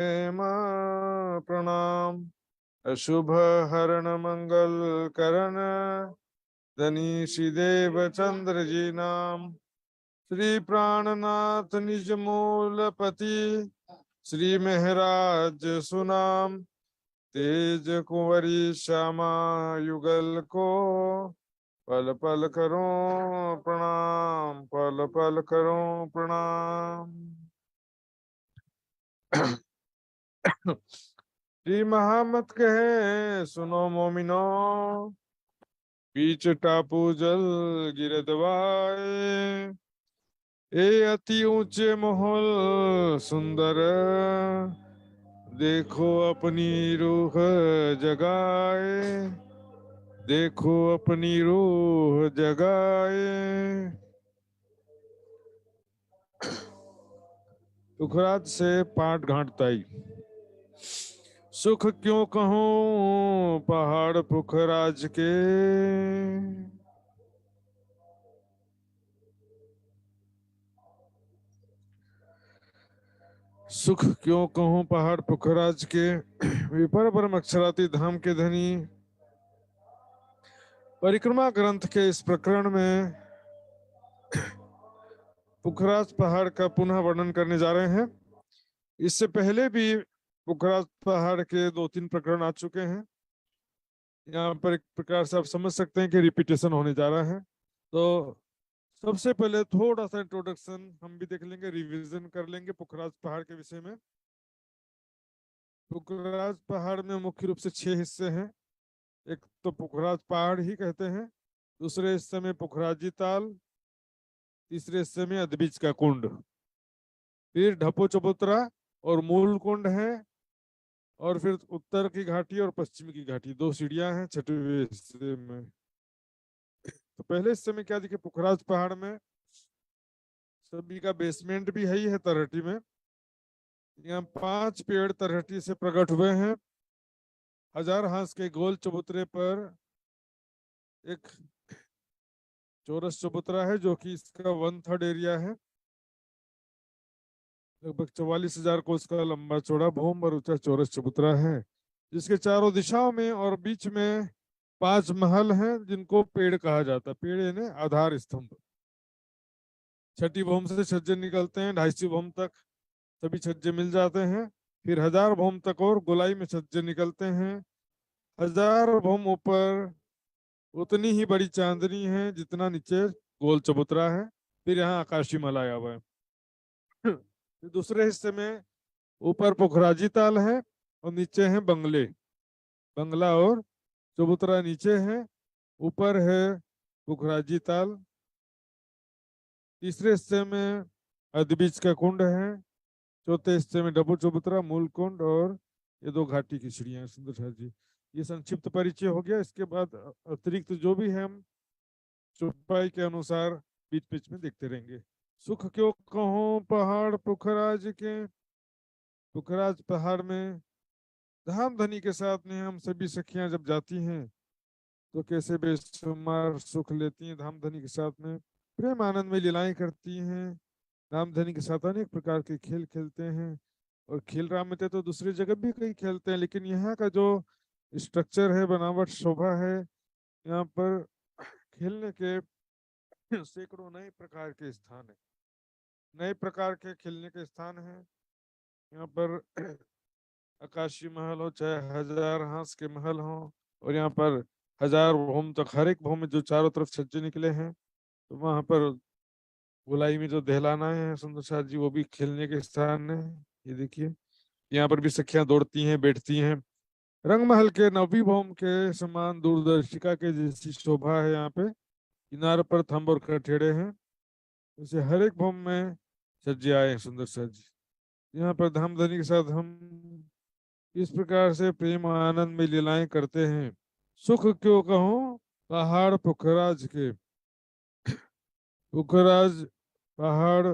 मां प्रणाम। अशुभ हरण मंगल करण धनी श्री देव चंद्र जी नाम। श्री प्राणनाथ निज मूलपति श्री महराज सुनाम। तेज कुंवरी श्यामा युगल को पल पल करो प्रणाम, पल पल करो प्रणाम। श्री महामत कहे सुनो मोमिनो, बीच टापू जल गिर दबाए। ए अति ऊंचे महल सुंदर, देखो अपनी रूह जगाए, देखो अपनी रूह जगाए। तुखराज से पाठ घाटताई। सुख क्यों कहूं पहाड़ पुखराज के, सुख क्यों कहूं पहाड़ पुखराज के। विपर परम अक्षराती धाम के धनी। परिक्रमा ग्रंथ के इस प्रकरण में पुखराज पहाड़ का पुनः वर्णन करने जा रहे हैं। इससे पहले भी पुखराज पहाड़ के 2-3 प्रकरण आ चुके हैं। यहाँ पर एक प्रकार से आप समझ सकते हैं कि रिपीटेशन होने जा रहा है। तो सबसे पहले थोड़ा सा इंट्रोडक्शन हम भी देख लेंगे, रिवीजन कर लेंगे पुखराज पहाड़ के विषय में। पुखराज पहाड़ में मुख्य रूप से 6 हिस्से हैं। एक तो पुखराज पहाड़ ही कहते हैं, दूसरे हिस्से में पुखराजी ताल, तीसरे हिस्से में अदबीज का कुंड, फिर ढपो चबूतरा और मूल कुंड है, और फिर उत्तर की घाटी और पश्चिम की घाटी, 2 सीढ़ियां हैं छठवें हिस्से में। तो पहले हिस्से में क्या दिखे, पुखराज पहाड़ में सभी का बेसमेंट भी है ही है तरहटी में। यहाँ 5 पेड़ तरहटी से प्रकट हुए हैं। 1000 हाथ के गोल चबूतरे पर एक चौरस चबूतरा है जो कि इसका 1/3 एरिया है। लगभग 44,000 कोस का लंबा चौड़ा भूम और ऊंचा चौरस चबूतरा है, जिसके चारों दिशाओं में और बीच में 5 महल हैं जिनको पेड़ कहा जाता है। पेड़ यानी आधार स्तंभ। छठी भूम से छज्जे निकलते हैं, 250 भूम तक सभी छज्जे मिल जाते हैं। फिर 1000 भूम तक और गोलाई में छज्जे निकलते हैं। 1000 भूम ऊपर उतनी ही बड़ी चांदनी है जितना नीचे गोल चबूतरा है। फिर यहाँ आकाशी मल आया हुआ है। दूसरे हिस्से में ऊपर पोखराजी ताल है और नीचे है बंगले, बंगला और चबूतरा नीचे है, ऊपर है पोखराजी ताल। तीसरे हिस्से में अदबीज का कुंड है, चौथे हिस्से में डबू चबूतरा, मूल कुंड और ये 2 घाटी की सीढ़ियां। सुंदर साथ जी, ये संक्षिप्त परिचय हो गया। इसके बाद अतिरिक्त जो भी है हम चौपाई के अनुसार बीच बीच में देखते रहेंगे। सुख क्यों कहूं पहाड़ पुखराज के। पुखराज पहाड़ में धाम धनी के साथ में हम सभी सखियां जब जाती हैं तो कैसे बेशुमार सुख लेती हैं। धाम धनी के साथ में प्रेम आनंद में लीलाएं करती हैं। धाम धनी के साथ अनेक प्रकार के खेल खेलते हैं, और खेल राम में तो दूसरी जगह भी कई खेलते हैं, लेकिन यहाँ का जो स्ट्रक्चर है, बनावट, शोभा है, यहाँ पर खेलने के सैकड़ों नए प्रकार के स्थान है, नए प्रकार के खेलने के स्थान है। यहाँ पर आकाशी महल हो चाहे 1000 हाथ के महल हो, और यहाँ पर 1000 भूम तक, हर एक भूम में जो चारों तरफ छज्जे निकले हैं, तो वहां पर गोलाई में जो दहलाना है सुंदर साथ जी, वो भी खेलने के स्थान है। ये देखिए, यहाँ पर भी सखियां दौड़ती हैं, बैठती हैं। रंगमहल के नवी भौम के समान दूरदर्शिका के जैसी शोभा है। यहाँ पे किनारे पर थंब और कठेड़े हैं, जैसे हर एक भौम में सज्जे आए हैं सुंदर सज। यहाँ पर धामधनी के साथ हम इस प्रकार से प्रेम आनंद में लीलाएं करते हैं। सुख क्यों कहूं पहाड़ पुखराज के। पुखराज पहाड़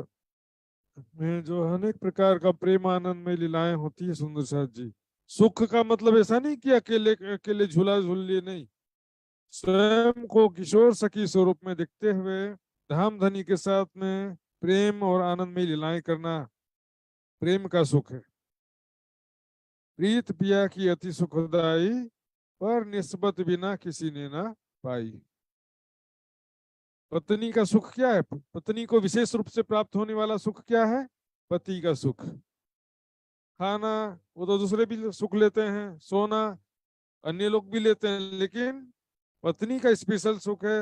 में जो अनेक प्रकार का प्रेम आनंद में लीलाएं होती है सुंदर साथ जी। सुख का मतलब ऐसा नहीं कि अकेले अकेले झूला झूल लिए, नहीं। स्वयं को किशोर सखी स्वरूप में देखते हुए धामधनी के साथ में प्रेम और आनंद में लीलाएं करना प्रेम का सुख है। प्रीत पिया की अति सुखदाई, पर निस्बत बिना किसी ने ना पाई। पत्नी का सुख क्या है? पत्नी को विशेष रूप से प्राप्त होने वाला सुख क्या है? पति का सुख। खाना वो तो दूसरे भी सुख लेते हैं, सोना अन्य लोग भी लेते हैं, लेकिन पत्नी का स्पेशल सुख है।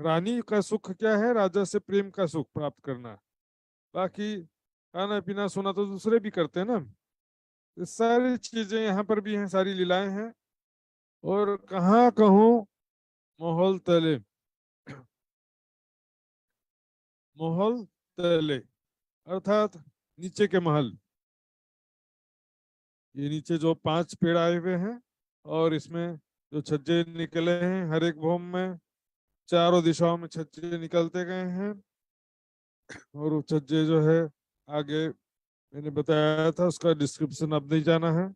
रानी का सुख क्या है? राजा से प्रेम का सुख प्राप्त करना। बाकी खाना पीना सोना तो दूसरे भी करते हैं ना। ये सारी चीजें यहाँ पर भी हैं, सारी लीलाएं हैं। और कहाँ कहूँ मोहल तले, मोहल तले अर्थात नीचे के महल। ये नीचे जो 5 पेड़ आए हुए हैं और इसमें जो छज्जे निकले हैं, हर एक भौम में चारों दिशाओं में छज्जे निकलते गए हैं। और वो छज्जे जो है आगे मैंने बताया था, उसका डिस्क्रिप्शन अब नहीं जाना है।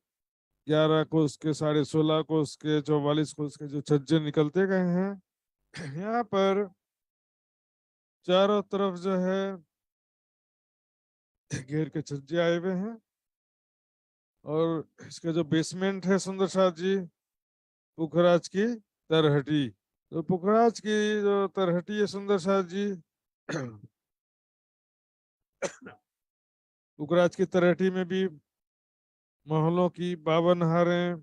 11 को उसके, 16.5 को उसके, 44 को उसके जो छज्जे निकलते गए हैं। यहाँ पर चारों तरफ जो है घेर के छज्जे आए हुए हैं। और इसका जो बेसमेंट है सुंदर शाह जी, पुखराज की तरहटी। तो पुखराज की जो तरहटी है सुंदर शाह जी, पुखराज की तरहटी में भी महलों की 52 हारें,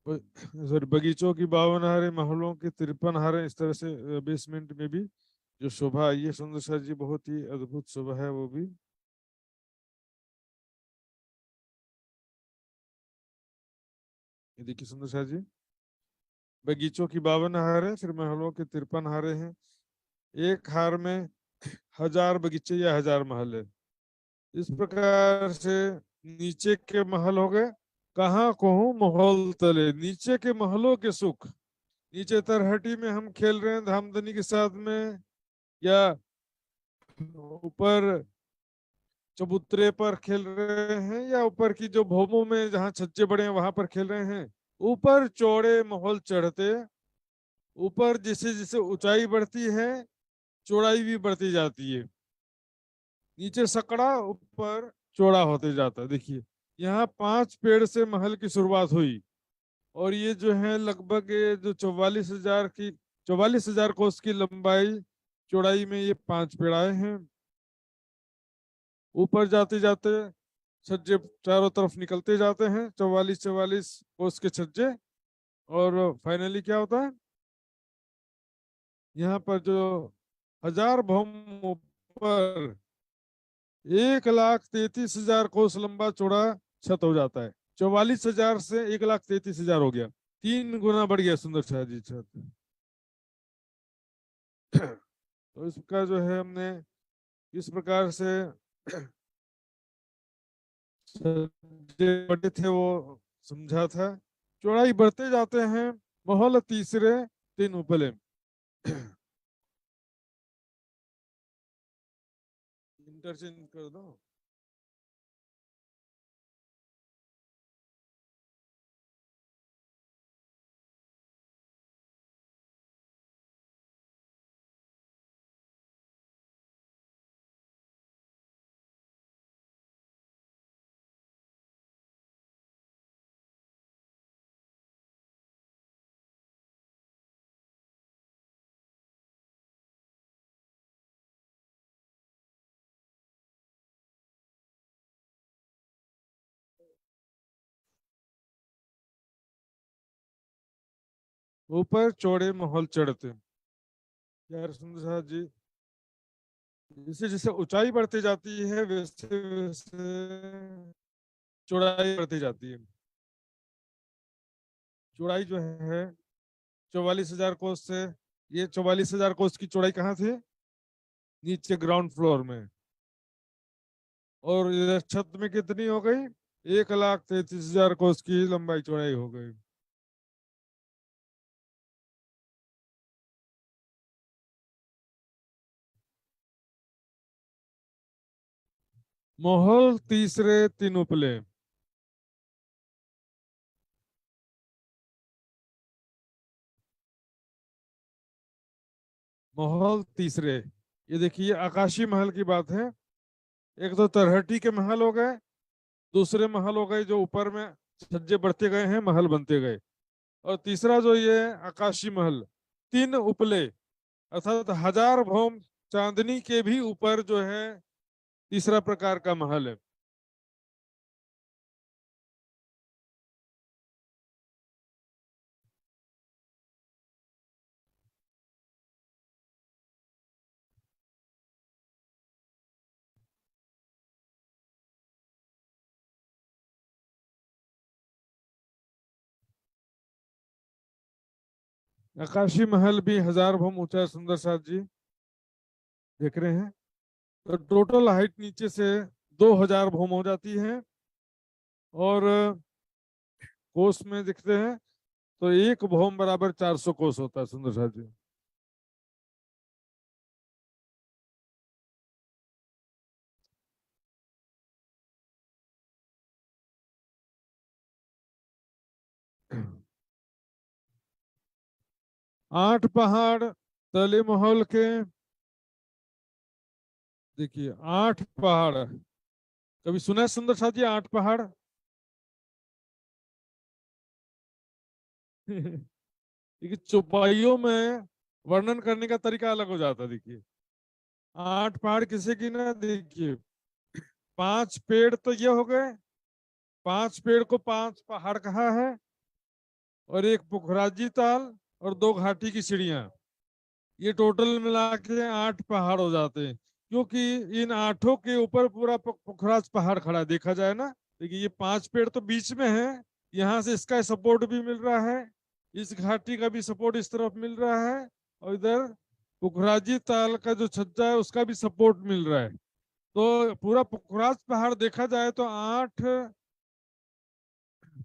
सॉरी बगीचों की 52 हारें, महलों की 53 हारें, इस तरह से बेसमेंट में भी जो शोभा आई है सुंदर शाह जी, बहुत ही अद्भुत शोभा है वो भी। ये देखिए सुंदर शाह जी, बगीचों की 52 हारें, फिर महलों के 53 हारें हैं। एक हार में 1000 बगीचे या 1000 महल है। इस प्रकार से नीचे के महल हो गए। कहाँ कहूँ मोहल तले, नीचे के महलों के सुख। नीचे तरहटी में हम खेल रहे हैं धामधनी के साथ में, या ऊपर चबूतरे पर खेल रहे हैं, या ऊपर की जो भौमों में जहाँ छज्जे बड़े हैं वहां पर खेल रहे हैं। ऊपर चौड़े महल चढ़ते, ऊपर जैसे जैसे ऊंचाई बढ़ती है चौड़ाई भी बढ़ती जाती है। नीचे सकड़ा, ऊपर चौड़ा होते जाता है। देखिए यहाँ 5 पेड़ से महल की शुरुआत हुई, और ये जो है लगभग ये जो 44,000 की, 44,000 कोस की लंबाई चौड़ाई में ये 5 पेड़ आए हैं। ऊपर जाते जाते छज्जे चारों तरफ निकलते जाते हैं, 44-44 कोस के छज्जे। और फाइनली क्या होता है, यहाँ पर जो 1000 भौम ऊपर 1,33,000 कोस लंबा चौड़ा छत हो जाता है। 44,000 से 1,33,000 हो गया, 3 गुना बढ़ गया सुंदर शाह जी छत। तो इसका जो है हमने इस प्रकार से बड़े थे वो समझा था। चौड़ाई बढ़ते जाते हैं, महल तीसरे 3 उपले। इंटरचेंज कर दो। ऊपर चौड़े महल चढ़ते। यार सुंदर शाह जी, जैसे जैसे ऊंचाई बढ़ती जाती है वैसे वैसे चौड़ाई बढ़ती जाती है। चौड़ाई जो है 44,000 कोस से, ये 44,000 कोस की चौड़ाई कहाँ थी? नीचे ग्राउंड फ्लोर में। और इधर छत में कितनी हो गई? 1,33,000 कोस की लंबाई चौड़ाई हो गई। महल तीसरे 3 उपले। महल तीसरे, ये देखिए आकाशी महल की बात है। एक तो तरहटी के महल हो गए, दूसरे महल हो गए जो ऊपर में छज्जे बढ़ते गए हैं, महल बनते गए। और तीसरा जो ये आकाशी महल, 3 उपले, अर्थात 1000 भौम चांदनी के भी ऊपर जो है तीसरा प्रकार का महल है। आकाशी महल भी 1000 भौम ऊंचा है, सुंदर साथ जी, देख रहे हैं। तो टोटल हाइट नीचे से 2000 भौम हो जाती है। और कोस में दिखते हैं तो 1 भौम बराबर 400 कोस होता है, सुंदर साथ जी। आठ पहाड़ तले महल के, देखिए 8 पहाड़, कभी सुना है सुंदर साथ जी 8 पहाड़? देखिए चौपाइयों में वर्णन करने का तरीका अलग हो जाता है। देखिए 8 पहाड़ किसे गिना, देखिए 5 पेड़ तो ये हो गए, 5 पेड़ को 5 पहाड़ कहा है, और एक पुखराजी ताल और 2 घाटी की सीढ़ियां, ये टोटल मिला के 8 पहाड़ हो जाते हैं। क्योंकि इन 8 के ऊपर पूरा पुखराज पहाड़ खड़ा है, देखा जाए ना। देखिए ये 5 पेड़ तो बीच में है, यहाँ से इसका सपोर्ट भी मिल रहा है, इस घाटी का भी सपोर्ट इस तरफ मिल रहा है, और इधर पुखराजी ताल का जो छज्जा है उसका भी सपोर्ट मिल रहा है। तो पूरा पुखराज पहाड़ देखा जाए तो 8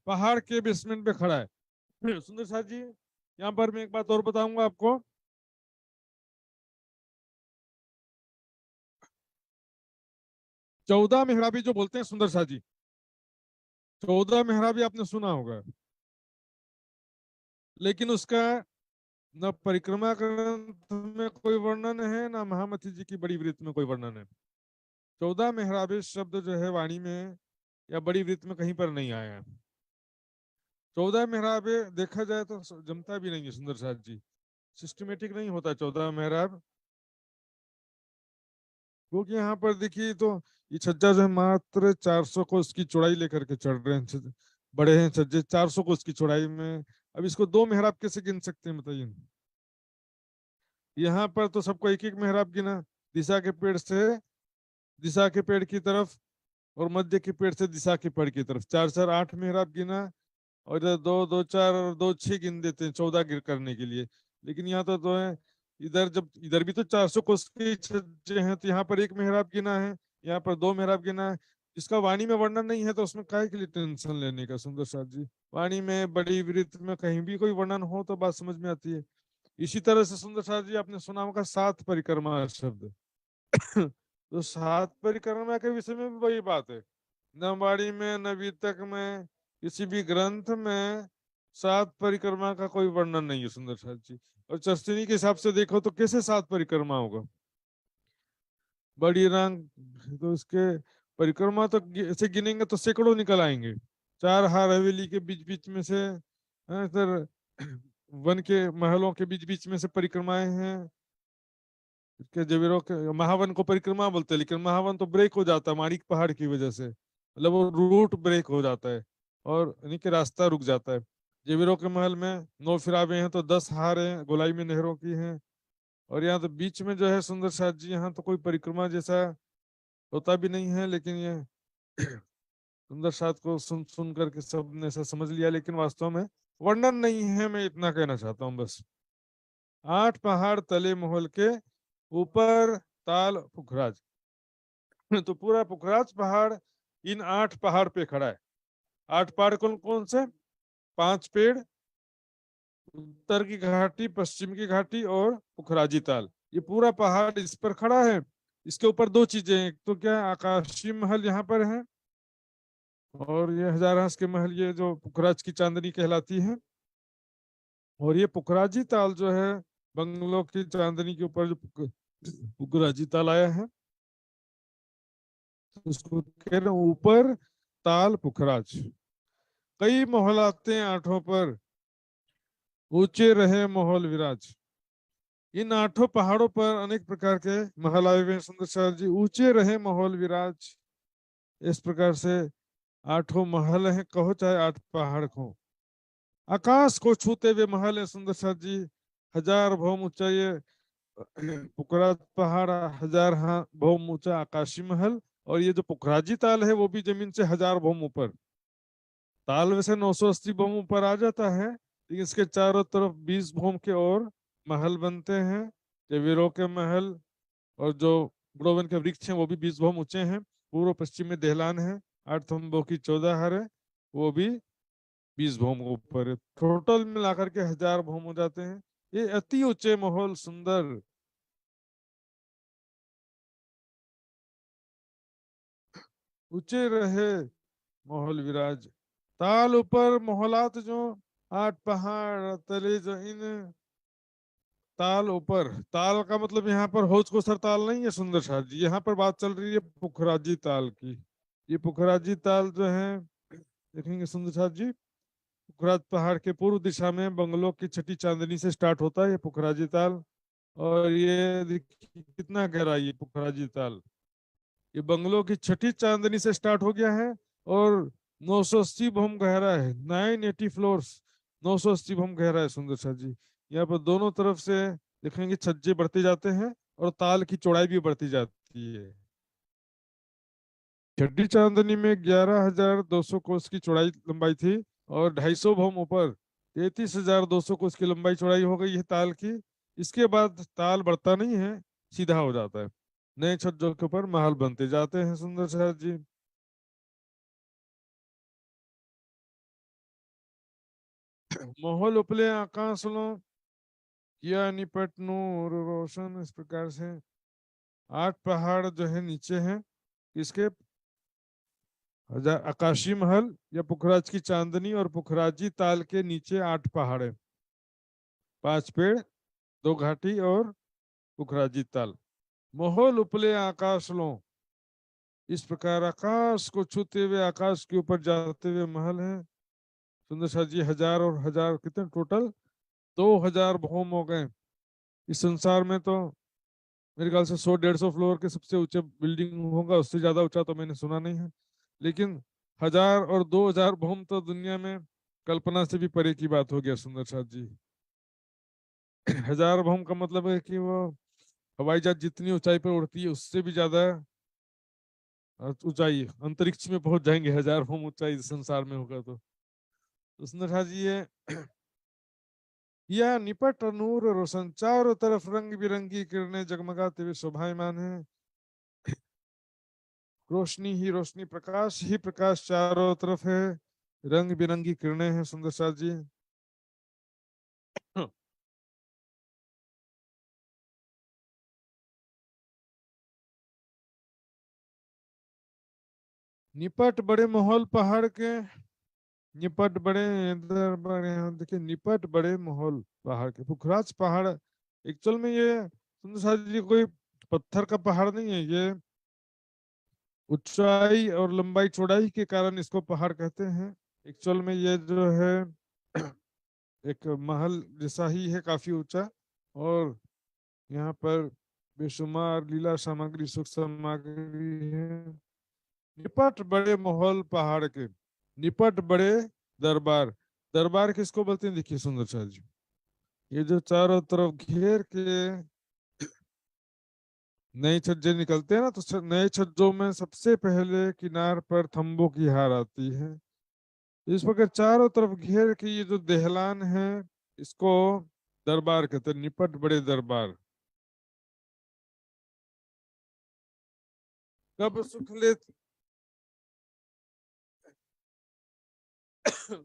पहाड़ के बेसमेंट पे खड़ा है। सुंदर साथ जी, यहाँ पर मैं एक बात और बताऊंगा आपको। 14 मेहराबी जो बोलते हैं सुंदर साथ जी, 14 मेहराबी आपने सुना होगा, लेकिन उसका न परिक्रमा ग्रंथ में कोई वर्णन है, ना महामती जी की बड़ी वृत्त में कोई वर्णन है। 14 मेहराबी शब्द जो है वाणी में या बड़ी वृत्त में कहीं पर नहीं आया है। 14 मेहराबे देखा जाए तो जमता भी नहीं है सुंदर साथ जी, सिस्टमेटिक नहीं होता 14 मेहराब। क्योंकि यहाँ पर देखिए तो ये छज्जा जो है मात्र 400 को उसकी चौड़ाई लेकर के चढ़ रहे हैं, बड़े हैं छज्जे 400 को उसकी चौड़ाई में। अब इसको 2 मेहराब कैसे गिन सकते हैं बताइए। यहाँ पर तो सबको एक एक मेहराब गिना, दिशा के पेड़ से दिशा के पेड़ की तरफ, और मध्य के पेड़ से दिशा के पेड़ की तरफ, 4 4 8 मेहराब गिना। और इधर 2 2 4 और 2 6 गिन देते हैं 14 गिर करने के लिए। लेकिन यहाँ तो है, इधर जब इधर भी तो 400 कोस के छज्जे हैं, तो यहाँ पर एक मेहराब गिना है, यहाँ पर 2 मेहराब गिना है। इसका वाणी में वर्णन नहीं है तो उसमें काहे के लिए टेंशन लेने का सुंदर साथ जी। वाणी में बड़ी वृत्त में कहीं भी कोई वर्णन हो तो बात समझ में आती है। इसी तरह से सुंदर साथ जी आपने सुना होगा 7 परिक्रमा शब्द। तो 7 परिक्रमा के विषय में भी वही बात है, न वाणी में न वितक में किसी भी ग्रंथ में 7 परिक्रमा का कोई वर्णन नहीं है सुंदर साथ जी। और चरस्तिनी के हिसाब से देखो तो कैसे 7 परिक्रमा होगा, बड़ी रंग, तो इसके परिक्रमा तो ऐसे गिनेंगे तो सैकड़ों निकल आएंगे। 4 हार हवेली के बीच बीच में से, सर वन के महलों के बीच बीच में से परिक्रमाएं हैं। इसके जवेरों के महावन को परिक्रमा बोलते हैं, लेकिन महावन तो ब्रेक हो जाता है माणिक पहाड़ की वजह से, मतलब वो रूट ब्रेक हो जाता है और यानी कि रास्ता रुक जाता है। जवेरों के महल में 9 फिरावे हैं तो 10 हार हैं, गोलाई में नहरों की हैं। और यहाँ तो बीच में जो है सुंदर साथ जी, यहाँ तो कोई परिक्रमा जैसा होता भी नहीं है, लेकिन ये सुंदर साथ को सुन सुन करके सबने ऐसा समझ लिया, लेकिन वास्तव में वर्णन नहीं है, मैं इतना कहना चाहता हूँ बस। 8 पहाड़ तले महल के ऊपर ताल पुखराज। तो पूरा पुखराज पहाड़ इन 8 पहाड़ पे खड़ा है। 8 पहाड़ कौन कौन से? 5 पेड़, उत्तर की घाटी, पश्चिम की घाटी और पुखराजी ताल, ये पूरा पहाड़ इस पर खड़ा है। इसके ऊपर 2 चीजें हैं, एक तो क्या आकाशी महल यहाँ पर है, और ये 1000 हांस के महल ये जो पुखराज की चांदनी कहलाती है। और ये पुखराजी ताल जो है बंगलों की चांदनी के ऊपर जो पुखराजी ताल आया है, उसको कह रहे हैं ऊपर ताल पुखराज। कई मोहलाते आठों पर, ऊंचे रहे मोहल विराज। इन आठों पहाड़ों पर अनेक प्रकार के महल आए हुए हैं सुंदर शाह जी। ऊंचे रहे महल विराज, इस प्रकार से आठों महल हैं, कहो चाहे आठ पहाड़ को। आकाश को छूते हुए महल है सुंदर शाह जी। 1000 भौम ऊंचा ये पुखराज पहाड़, 1000 भौम ऊंचा आकाशी महल। और ये जो पुखराजी ताल है वो भी जमीन से 1000 भौम ऊपर। ताल वैसे 980 भौम ऊपर आ जाता है, लेकिन इसके चारों तरफ 20 भौम के और महल बनते हैं। ये वीरों के महल और जो गुड़ोवन के वृक्ष हैं वो भी 20 भौम ऊंचे हैं। पूर्व पश्चिम में देहलान है, 8 थंबों की 14 हर है, वो भी 20 भौम ऊपर है। टोटल मिलाकर के 1000 भौम हो जाते हैं। ये अति ऊंचे महल सुंदर, ऊंचे रहे महल विराज। ताल ऊपर मोहलात जो, 8 पहाड़ तले जो इन। ताल ऊपर, ताल का मतलब यहाँ पर हौज को सर ताल नहीं है सुंदर शाह जी, यहाँ पर बात चल रही है पुखराजी ताल की। ये पुखराजी ताल जो है, देखेंगे सुंदर शाह जी, पुखराज पहाड़ के पूर्व दिशा में बंगलों की छठी चांदनी से स्टार्ट होता है ये पुखराजी ताल। और ये देखिए कितना गहरा है ये पुखराजी ताल। ये बंगलों की छठी चांदनी से स्टार्ट हो गया है और 980 भूम गहरा है। 980 फ्लोर्स, 980 भूम गहरा है सुंदर शाह जी। यहाँ पर दोनों तरफ से देखेंगे छज्जे बढ़ते जाते हैं और ताल की चौड़ाई भी बढ़ती जाती है। छठी चांदनी में 11,200 कोस की चौड़ाई लंबाई थी और 250 भूम ऊपर 33,200 कोस की लंबाई चौड़ाई हो गई है ताल की। इसके बाद ताल बढ़ता नहीं है, सीधा हो जाता है। नए छज्जों के ऊपर महल बनते जाते हैं सुंदर शहर जी। मोहल उपले आकाशलो, किया निपट नूर रोशन, इस प्रकार से 8 पहाड़ जो है नीचे हैं इसके। आकाशी महल या पुखराज की चांदनी और पुखराजी ताल के नीचे 8 पहाड़ है, 5 पेड़, 2 घाटी और पुखराजी ताल। मोहल उपले आकाश लो, इस प्रकार आकाश को छूते हुए आकाश के ऊपर जाते हुए महल है सुंदर शाह जी। 1000 और 1000 कितने टोटल, 2000 भौम हो गए। इस संसार में तो मेरे ख्याल से 100-150 फ्लोर के सबसे ऊंचे बिल्डिंग होगा, उससे ज्यादा ऊंचा तो मैंने सुना नहीं है। लेकिन 1000 और 2000 भौम तो दुनिया में कल्पना से भी परे की बात हो गया सुंदर शाह जी। 1000 भौम का मतलब है कि वो हवाई जहाज जितनी ऊंचाई पर उड़ती है उससे भी ज्यादा ऊंचाई अंतरिक्ष में पहुंच जाएंगे। 1000 भौम ऊंचाई संसार में होगा तो सुंदर शाह जी ये यह निपट नूर रोशन, चारों तरफ रंग बिरंगी किरणें जगमगाते हुए शोभायमान है। रोशनी ही रोशनी, प्रकाश ही प्रकाश चारों तरफ है, रंग बिरंगी किरणें हैं सुंदर शाह जी। निपट बड़े माहौल पहाड़ के, निपट बड़े इधर बड़े, देखिए निपट बड़े माहौल पहाड़ के। पुखराज पहाड़ एक्चुअल में ये सुंदर शाह जी कोई पत्थर का पहाड़ नहीं है, ये ऊंचाई और लंबाई चौड़ाई के कारण इसको पहाड़ कहते हैं। एक्चुअल में ये जो है एक महल जैसा ही है, काफी ऊंचा। और यहाँ पर बेशुमार लीला सामग्री, सुख सामग्री है। निपट बड़े महल पहाड़ के, निपट बड़े दरबार। दरबार किसको बोलते हैं, देखिए सुंदर शाह जी, ये जो चारों तरफ घेर के नए छज्जे निकलते हैं ना, तो नए छज्जों में सबसे पहले किनार पर थंबों की हार आती है। इस प्रकार चारों तरफ घेर के ये जो देहलान है, इसको दरबार कहते हैं, निपट बड़े दरबार। कब सुख ले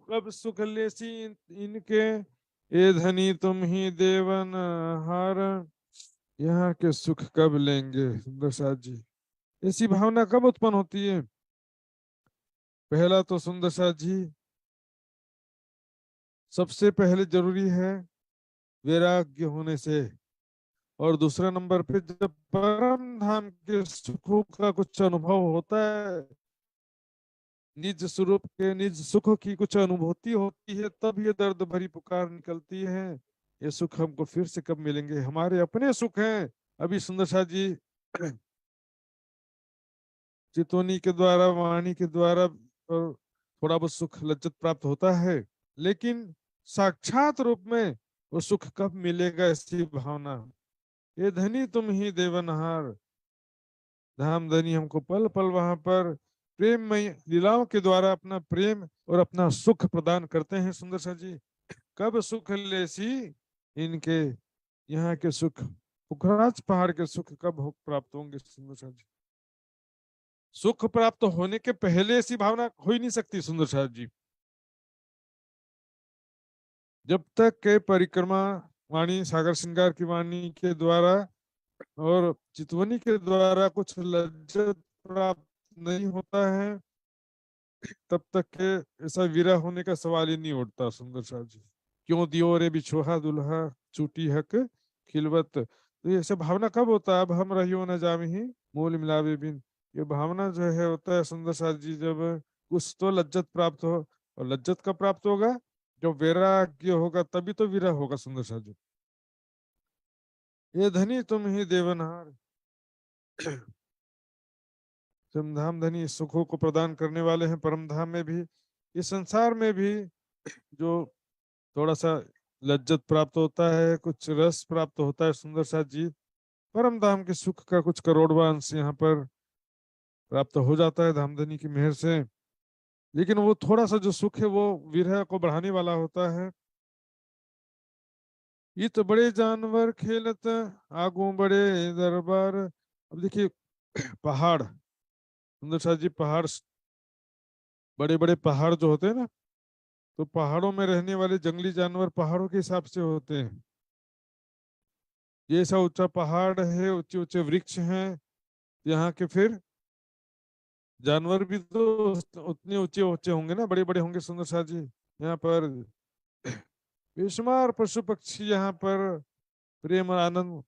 कब सुख लेसी इनके, ए धनी तुम ही देवन हार। यहाँ के सुख कब लेंगे सुंदर साथ जी, ऐसी भावना कब उत्पन्न होती है। पहला तो सुंदर साथ जी, सबसे पहले जरूरी है वैराग्य होने से। और दूसरा नंबर पे जब परम धाम के सुखों का कुछ अनुभव होता है निज स्वरूप के निज सुख की कुछ अनुभूति होती है, तब ये दर्द भरी पुकार निकलती है। ये सुख हमको फिर से कब मिलेंगे? हमारे अपने सुख हैं। अभी सुंदर शाह जी चितौनी के द्वारा, वाणी के द्वारा थोड़ा बहुत सुख लज्जत प्राप्त होता है, लेकिन साक्षात रूप में वो सुख कब मिलेगा? ऐसी भावना। ये धनी तुम ही देवनहार, धाम धनी हमको पल पल वहां पर प्रेममय लीलाओं के द्वारा अपना प्रेम और अपना सुख प्रदान करते हैं। सुंदर सा जी, कब सुख लेसी इनके यहाँ के सुख, पुखराज पहाड़ के सुख कब प्राप्त होंगे? सुंदर सा जी, सुख प्राप्त होने के पहले ऐसी भावना हो ही नहीं सकती। सुंदर सा जी, जब तक के परिक्रमा वाणी, सागर श्रृंगार की वाणी के द्वारा और चितवनी के द्वारा कुछ लज्जत प्राप्त नहीं होता है, तब तक के ऐसा विरह होने का सवाल ही नहीं उठता। सुंदर शाह जी, क्यों दियो रे बिछोहा दुल्हा, छूटी हक खिलवत। तो ये सब भावना कब होता है? अब हम रहियो न जामी मूल मिलावे बिन। ये भावना जो है होता है सुंदर शाह जी, जब कुछ तो लज्जत प्राप्त हो। और लज्जत कब प्राप्त होगा? जब वैराग्य होगा, तभी तो विरह होगा। सुंदर शाह जी, ये धनी तुम ही देवनहार, तुम धाम धनी सुखों को प्रदान करने वाले हैं परम धाम में भी, इस संसार में भी। जो थोड़ा सा लज्जत प्राप्त होता है, कुछ रस प्राप्त होता है सुंदर सा जी, परम धाम के सुख का कुछ करोड़वां अंश यहाँ पर प्राप्त हो जाता है धामधनी की मेहर से। लेकिन वो थोड़ा सा जो सुख है वो विरह को बढ़ाने वाला होता है। ये तो बड़े जानवर खेलत आगू बड़े दरबार। अब देखिए पहाड़, सुंदर सा जी, पहाड़, बड़े बड़े पहाड़ जो होते हैं ना, तो पहाड़ों में रहने वाले जंगली जानवर पहाड़ों के हिसाब से होते हैं। जैसा ऊंचा पहाड़ है, ऊंचे ऊंचे वृक्ष हैं, यहाँ के फिर जानवर भी तो उतने ऊंचे ऊंचे होंगे ना, बड़े बड़े होंगे। सुंदर शाह जी, यहाँ पर बेशुमार पशु पक्षी यहाँ पर प्रेम और आनंद,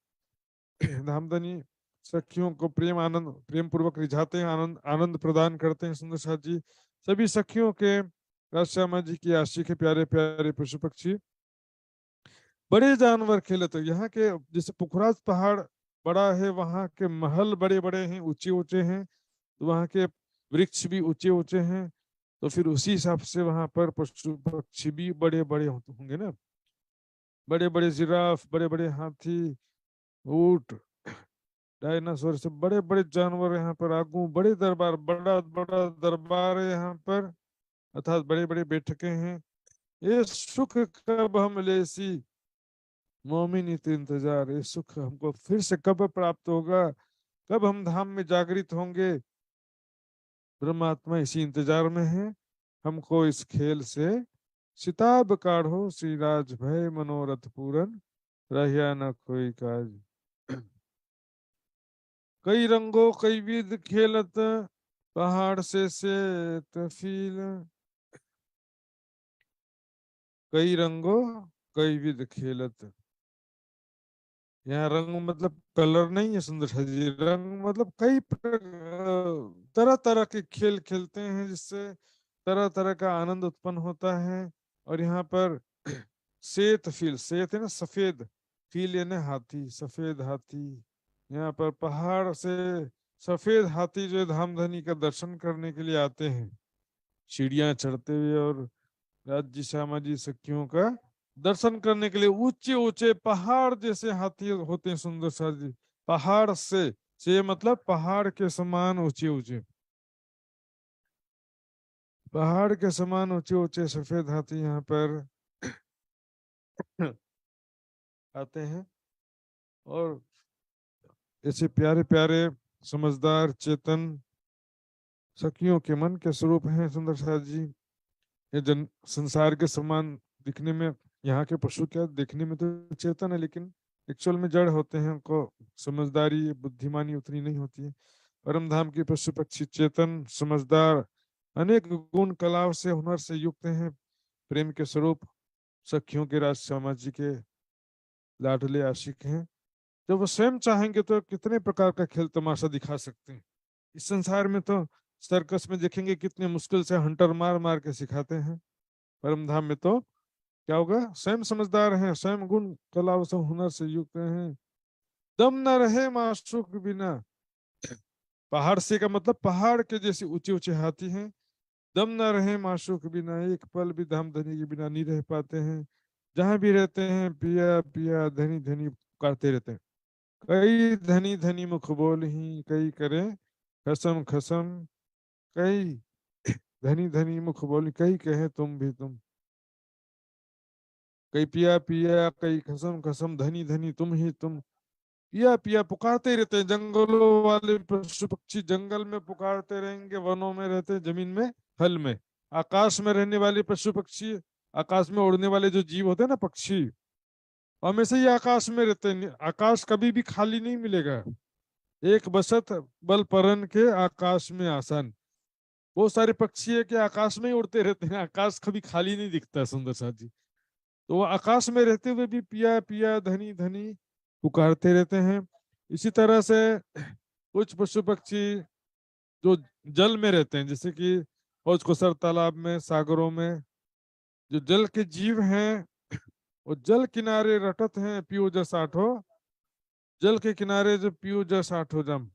धामधनी सखियों को प्रेम आनंद, प्रेम पूर्वक रिझाते हैं, आनंद आनंद प्रदान करते हैं। सुंदर शाह जी, सभी सखियों के, राजश्यामा जी की आशिक है प्यारे प्यारे पशु पक्षी, बड़े जानवर खेले। तो यहाँ के जैसे पुखराज पहाड़ बड़ा है, वहाँ के महल बड़े बड़े हैं, ऊंचे ऊंचे हैं, तो वहाँ के वृक्ष भी ऊंचे ऊंचे हैं। तो फिर उसी हिसाब से वहां पर पशु पक्षी भी बड़े बड़े होंगे ना, बड़े बड़े जिराफ, बड़े बड़े हाथी, ऊंट, डायनासोर से बड़े बड़े जानवर यहाँ पर आगू बड़े दरबार, बड़ा बड़ा दरबार है यहाँ पर, अर्थात बड़े बड़े बैठके हैं। ये सुख कब हम लेसी मोमिन इत इंतजार, ये सुख हमको फिर से कब प्राप्त होगा? कब हम धाम में जागृत होंगे? ब्रह्मात्मा इसी इंतजार में है। हमको इस खेल से सिताब काढ़ो, श्री राज भय मनोरथ पूरन, रहिया न कोई काज। कई रंगों कई विध खेलत, पहाड़ से तफील। कई रंगों कई विध खेलत, यहाँ रंग मतलब कलर नहीं है सुंदर जी, रंग मतलब कई तरह तरह के खेल खेलते हैं, जिससे तरह तरह का आनंद उत्पन्न होता है। और यहाँ पर श्वेत फील, श्वेत है ना सफेद, फील यानी हाथी, सफेद हाथी। यहाँ पर पहाड़ से सफेद हाथी जो है धामधनी का दर्शन करने के लिए आते हैं, सीढ़ियां चढ़ते हुए, और राज्य श्यामा जी सखियों का दर्शन करने के लिए ऊंचे ऊंचे पहाड़ जैसे हाथी होते हैं। सुंदर सा जी, पहाड़ से मतलब पहाड़ के समान ऊंचे ऊंचे, पहाड़ के समान ऊंचे ऊंचे सफेद हाथी यहाँ पर आते हैं। और ऐसे प्यारे प्यारे समझदार चेतन सखियों के मन के स्वरूप हैं सुंदर सा जी। ये जन संसार के समान दिखने में, यहाँ के पशु क्या दिखने में तो चेतन है, लेकिन एक्चुअल में जड़ होते हैं, उनको समझदारी बुद्धिमानी उतनी नहीं होती है। परम धाम के पशु पक्षी चेतन, समझदार, अनेक गुण कलाओं से, हुनर से युक्त हैं, प्रेम के स्वरूप, सखियों के राज श्यामा जी के लाडले आशिक हैं। जब वो स्वयं चाहेंगे तो कितने प्रकार का खेल तमाशा दिखा सकते हैं। इस संसार में तो सर्कस में देखेंगे कितने मुश्किल से हंटर मार मार के सिखाते हैं। परम धाम में तो क्या होगा, स्वयं समझदार हैं, स्वयं गुण कला व सब हुनर से युक्त हैं। दम न रहे माशूक के बिना, पहाड़ से का मतलब पहाड़ के जैसे ऊंचे ऊंचे हाथी हैं। दम न रहे माशूक के बिना, एक पल भी धाम धनी के बिना नहीं रह पाते हैं। जहां भी रहते हैं पिया पिया धनी धनी पुकारते रहते हैं। कई धनी धनी मुख बोल ही कई करें खसम खसम, कई धनी धनी मुख बोल कई कहे तुम भी तुम, कई पिया पिया कई खसम खसम धनी धनी तुम ही तुम। पिया पिया पुकारते ही रहते हैं। जंगलों वाले पशु पक्षी जंगल में पुकारते रहेंगे, वनों में रहते हैं, जमीन में हल में। आकाश में रहने वाले पशु पक्षी, आकाश में उड़ने वाले जो जीव होते हैं ना पक्षी, हमेशा ही आकाश में रहते हैं। आकाश कभी भी खाली नहीं मिलेगा। एक बसत बल परन के आकाश में आसन। बहुत सारे पक्षी है कि आकाश में ही उड़ते रहते हैं, आकाश कभी खाली नहीं दिखता है सुंदर साथ जी। तो वो आकाश में रहते हुए भी पिया पिया धनी धनी पुकारते रहते हैं। इसी तरह से कुछ पशु पक्षी जो जल में रहते हैं, जैसे कि हौज खुसर तालाब में, सागरों में जो जल के जीव हैं, वो जल किनारे रटत हैं पियो जस आठो। जल के किनारे जो पियो जस आठो जम,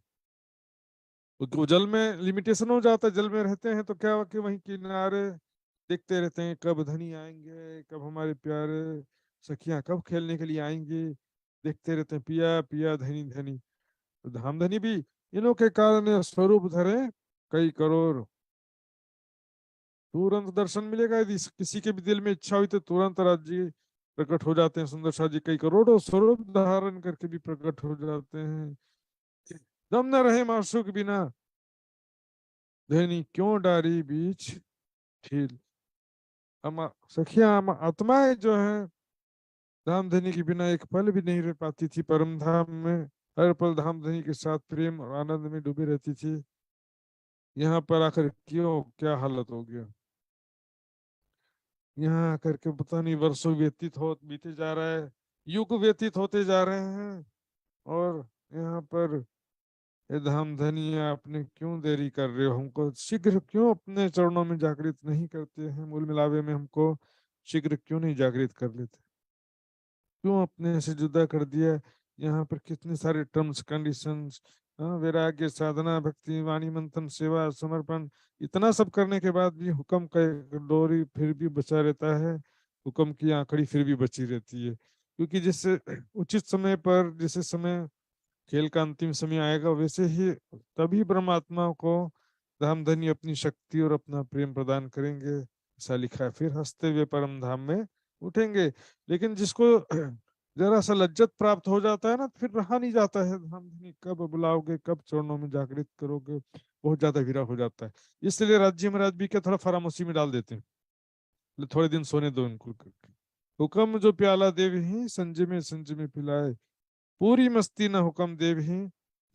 वो जल में लिमिटेशन हो जाता है। जल में रहते हैं तो क्या हुआ कि वहीं किनारे देखते रहते हैं कब धनी आएंगे, कब हमारे प्यारे सखियां कब खेलने के लिए आएंगी। देखते रहते हैं पिया पिया धनी धनी। तो धामधनी भी इन्हों के कारण स्वरूप धरे कई करोड़। तुरंत दर्शन मिलेगा, यदि किसी के भी दिल में इच्छा हुई तो तुरंत राज्य प्रकट हो जाते हैं। सुंदर शाह जी कई करोड़ों स्वरूप धारण करके भी प्रकट हो जाते हैं। दम न रहे मासूक बिना, धनी क्यों डारी बीच ठील। सखियां आत्माएं जो है धाम धनी के बिना एक पल भी नहीं रह पाती थी परम धाम में। हर पल धाम धनी के साथ प्रेम और आनंद में डूबी रहती थी। यहाँ पर आकर क्यों क्या हालत हो गया। यहाँ आकर के पता नहीं वर्षों व्यतीत हो बीते जा रहा है, युग व्यतीत होते जा रहे हैं। और यहाँ पर ये धाम धनी आपने क्यों देरी कर रहे हो, हमको शीघ्र क्यों अपने चरणों में जागृत नहीं करते हैं, मूल मिलावे में हमको शीघ्र क्यों नहीं जागृत कर लेते, क्यों अपने से जुदा कर दिया। यहाँ पर कितने सारे टर्म्स कंडीशंस, वैराग्य साधना भक्ति वाणी मंथन सेवा समर्पण, इतना सब करने के बाद भी हुक्म का एक डोरी फिर भी बचा रहता है, हुक्म की आंकड़ी फिर भी बची रहती है। क्योंकि जिससे उचित समय पर जिस समय खेल का अंतिम समय आएगा, वैसे ही तभी परमात्मा को धामधनी अपनी शक्ति और अपना प्रेम प्रदान करेंगे, ऐसा लिखा है। फिर हंसते हुए परम धाम में उठेंगे। लेकिन जिसको जरा सा लज्जत प्राप्त हो जाता है ना, फिर रहा नहीं जाता है। धामधनी कब बुलाओगे, कब चरणों में जागृत करोगे, बहुत ज्यादा विरह हो जाता है। इसलिए राज्य महाराज भी क्या थोड़ा फरामोशी में डाल देते हैं, थोड़े दिन सोने दो इनको करके। हुक्म जो प्याला देव ही संजय में पिलाए, पूरी मस्ती न हुक्म देव ही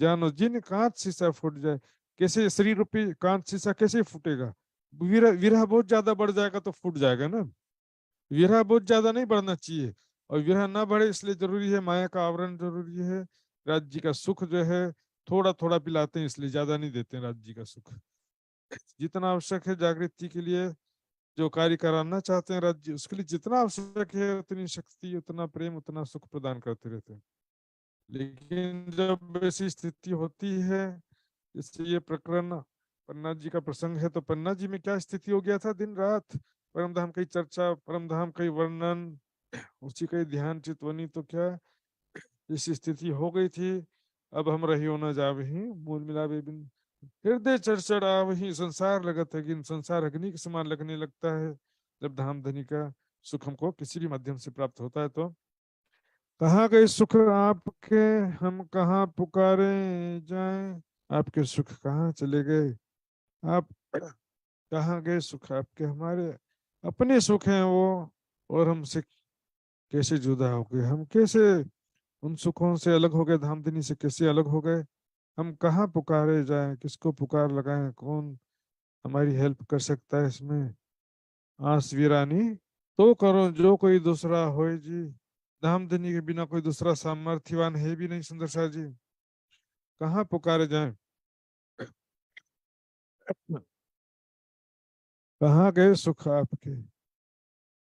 जानो जिन कांच शीशा फूट जाए। कैसे शरीर रूपी कांच शीशा कैसे फूटेगा, विरह विरह बहुत ज्यादा बढ़ जाएगा तो फूट जाएगा ना। विरह बहुत ज्यादा नहीं बढ़ना चाहिए, और विरह ना बढ़े इसलिए जरूरी है माया का आवरण जरूरी है। राज्य का सुख जो है थोड़ा थोड़ा पिलाते हैं, इसलिए ज्यादा नहीं देते हैं राज्य का सुख। जितना आवश्यक है जागृति के लिए, जो कार्य कराना चाहते हैं राज्य, उसके लिए जितना आवश्यक है उतनी शक्ति उतना प्रेम उतना सुख प्रदान करते रहते हैं। लेकिन जब ऐसी स्थिति होती है, जैसे ये प्रकरण पन्ना जी का प्रसंग है, तो पन्ना जी में क्या स्थिति हो गया था, दिन रात परमधाम की चर्चा, परमधाम का वर्णन, उसी का ध्यान चितवनी, तो क्या इस स्थिति हो गई थी। अब हम रही हो न जावही मूल मिलावे बिन, हृदय चढ़ आवही संसार लगत है कि संसार अग्नि के समान लगने लगता है। जब धाम धनी का सुख हमको किसी भी माध्यम से प्राप्त होता है तो कहाँ गए सुख आपके, हम कहाँ पुकारे जाएं। आपके सुख कहाँ चले गए, आप कहाँ गए सुख आपके, हमारे अपने सुख हैं वो, और हमसे कैसे जुदा हो गए, हम कैसे उन सुखों से अलग हो गए, धामधनी से कैसे अलग हो गए। हम कहाँ पुकारे जाएं, किसको पुकार लगाएं, कौन हमारी हेल्प कर सकता है इसमें। आस वीरानी तो करो जो कोई दूसरा होए जी, धामधनी के बिना कोई दूसरा सामर्थ्यवान है भी नहीं सुंदर शाह जी, कहाँ पुकारे जाएं। कहाँ गए सुख आपके,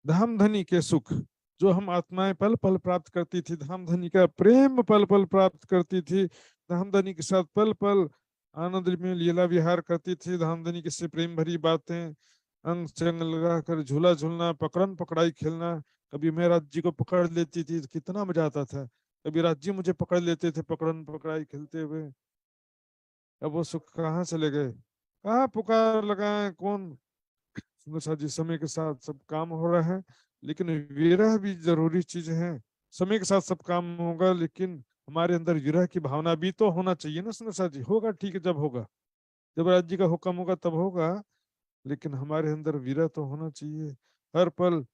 धाम धनी के सुख जो हम आत्माएं पल पल प्राप्त करती थी, धाम धनी का प्रेम पल पल प्राप्त करती थी, धाम धनी के साथ पल पल आनंद में लीला विहार करती थी, धाम धनी के से प्रेम भरी बातें, अंग से अंग लगा कर झूला झूलना, पकड़न पकड़ाई खेलना। कभी मैं राज जी को पकड़ लेती थी तो कितना मजा आता था, कभी राज जी मुझे पकड़ लेते थे पकड़न पकड़ाई खेलते हुए। अब वो सुख कहाँ चले गए, कहाँ पुकार लगाए कौन। सुंदर सा जी समय के साथ सब काम हो रहा है, लेकिन विरह भी जरूरी चीज है। समय के साथ सब काम होगा, लेकिन हमारे अंदर विरह की भावना भी तो होना चाहिए ना सुंदर सा जी। होगा ठीक है, जब होगा, जब राज्य का हुक्म होगा तब होगा, लेकिन हमारे अंदर विरह तो होना चाहिए। हर पल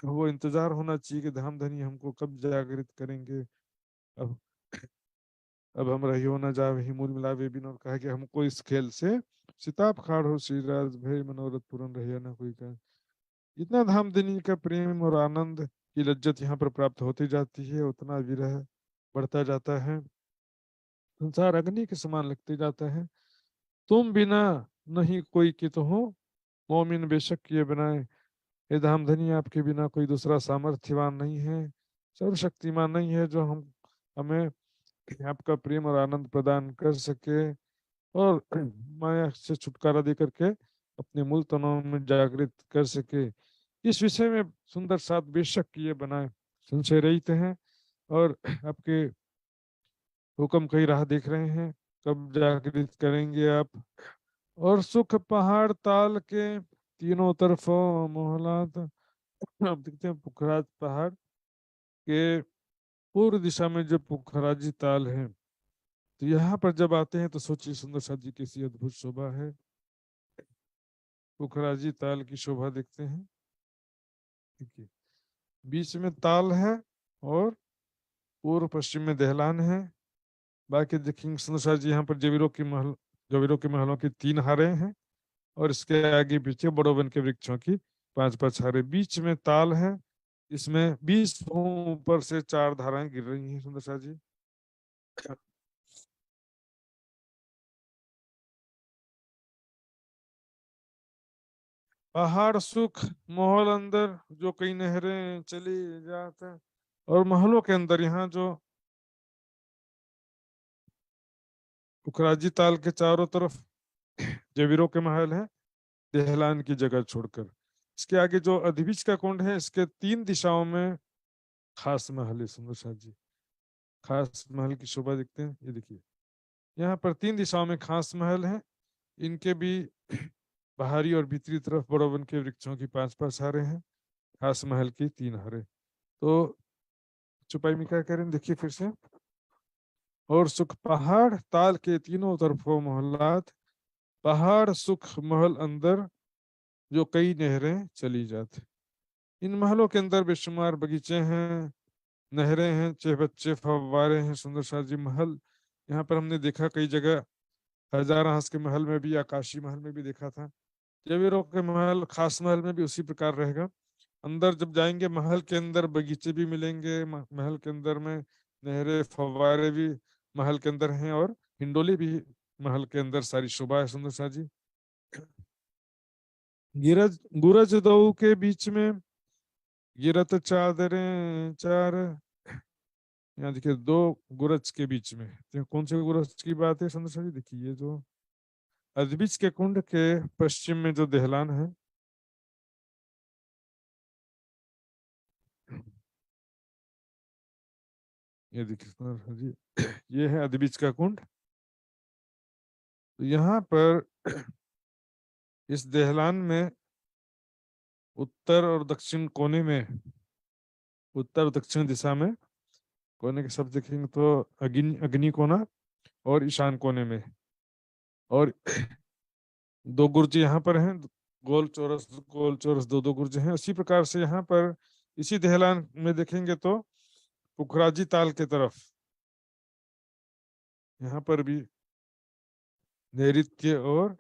वो इंतजार होना चाहिए कि धाम धनी हमको कब जागृत करेंगे। अब अब हम रहियो न जावे ही मूल मिलावे बिन, और कहा कि हमको इस खेल से सिताब खाड़ हो श्री राज भय मनोरथ पूर्ण रहिया ना कोई का। जितना धाम धनी का प्रेम और आनंद की लज्जत यहाँ पर प्राप्त होती जाती है, उतना विरह बढ़ता जाता है। संसार अग्नि के समान लगते जाता है। तुम बिना नहीं कोई कित हो, मोमिन बेशक किए बनाए। हे धाम धनी, आपके बिना कोई दूसरा सामर्थ्यवान नहीं है, सर्वशक्तिमान नहीं है जो हम हमें आपका प्रेम और आनंद प्रदान कर सके और माया से छुटकारा दे करके अपने मूल तनों में जागृत कर सके। इस विषय में सुंदर साथ बेशक किए बनाए संशय रहित हैं, और आपके हुक्म कई राह देख रहे हैं, कब जागृत करेंगे आप। और सुख पहाड़ ताल के तीनों तरफों मोहलात। अब देखते हैं पुखराज पहाड़ के पूर्व दिशा में जो पुखराजी ताल है, तो यहाँ पर जब आते हैं तो सोचिए सुंदर सा जी कैसी अद्भुत शोभा है। पुखराजी ताल की शोभा देखते हैं, देखिए बीच में ताल है और पूर्व पश्चिम में दहलान है। बाकी देखेंगे सुंदर सा जी यहाँ पर जवीरों के महलों की 3 हारे हैं, और इसके आगे पीछे बड़ोवन के वृक्षों की 5-5 हारे, बीच में ताल है। इसमें 20 ऊपर से 4 धाराएं गिर रही हैं सुंदर सा जी। पहाड़ सुख महल अंदर जो कई नहरें चली जाते हैं, और महलों के अंदर यहाँ जो उखराजी ताल के चारों तरफ जवीरों के महल हैं, दहलान की जगह छोड़कर। इसके आगे जो अधिबिज का कुंड है, इसके 3 दिशाओं में खास महल है सुंदर सा जी। खास महल की शोभा देखते हैं, ये देखिए यहाँ पर 3 दिशाओं में खास महल है। इनके भी बाहरी और भीतरी तरफ बड़ो वन के वृक्षों की 5-5 हारे हैं, खास महल की 3 हारे। तो चुपाई में क्या करें देखिए फिर से। और सुख पहाड़ ताल के तीनों तरफों मोहल्लात, पहाड़ सुख महल अंदर जो कई नहरें चली जाती। इन महलों के अंदर बेशुमार बगीचे हैं, नहरें हैं, चहबच्चे फव्वारे हैं सुंदर सा जी। महल यहाँ पर हमने देखा कई जगह, हजारा हंस के महल में भी, आकाशी महल में भी देखा था। जवीरों के महल खास महल में भी उसी प्रकार रहेगा। अंदर जब जाएंगे महल के अंदर बगीचे भी मिलेंगे, महल के अंदर में नहरें फव्वारे भी महल के अंदर हैं, और हिंडोले भी महल के अंदर सारी शोभा है सुंदर सा जी। गिरज गुरज दो के बीच में गिरत चादरें चार। यहाँ देखिए 2 गुरज के बीच में, तो कौन से गुरज की बात है सुंदर सा जी, देखिए ये जो अदबिज के कुंड के पश्चिम में जो दहलान है, ये देखिए सुंदर सा जी, ये है अदबिज का कुंड। तो यहाँ पर इस दहलान में उत्तर और दक्षिण कोने में, उत्तर दक्षिण दिशा में कोने के शब्द देखेंगे तो अग्नि अग्नि कोना, और ईशान कोने में, और 2 गुर्ज यहाँ पर हैं, गोल चौरस 2-2 गुर्ज हैं। उसी प्रकार से यहाँ पर इसी दहलान में देखेंगे तो पुखराजी ताल के तरफ यहाँ पर भी नैऋत्य और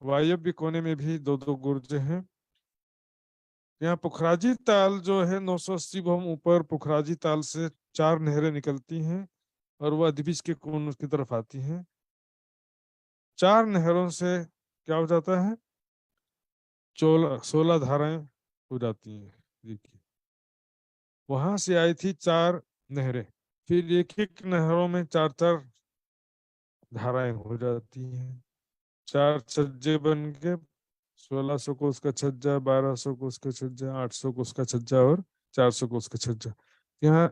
वायव्य कोने में भी 2-2 गुर्ज हैं। यहाँ पुखराजी ताल जो है 980 भवन ऊपर, पुखराजी ताल से 4 नहरें निकलती हैं, और वह अधिबिज के कुंड की तरफ आती हैं। 4 नहरों से क्या हो जाता है, 16 धाराएं हो जाती हैं। देखिए वहां से आई थी 4 नहरें, फिर एक एक नहरों में 4 4 धाराएं हो जाती हैं, 4 छज्जे बन के 1600 कोस का छज्जा, 1200 कोस का छज्जा, 800 कोस का छज्जा और 400 कोस का छज्जा। यहाँ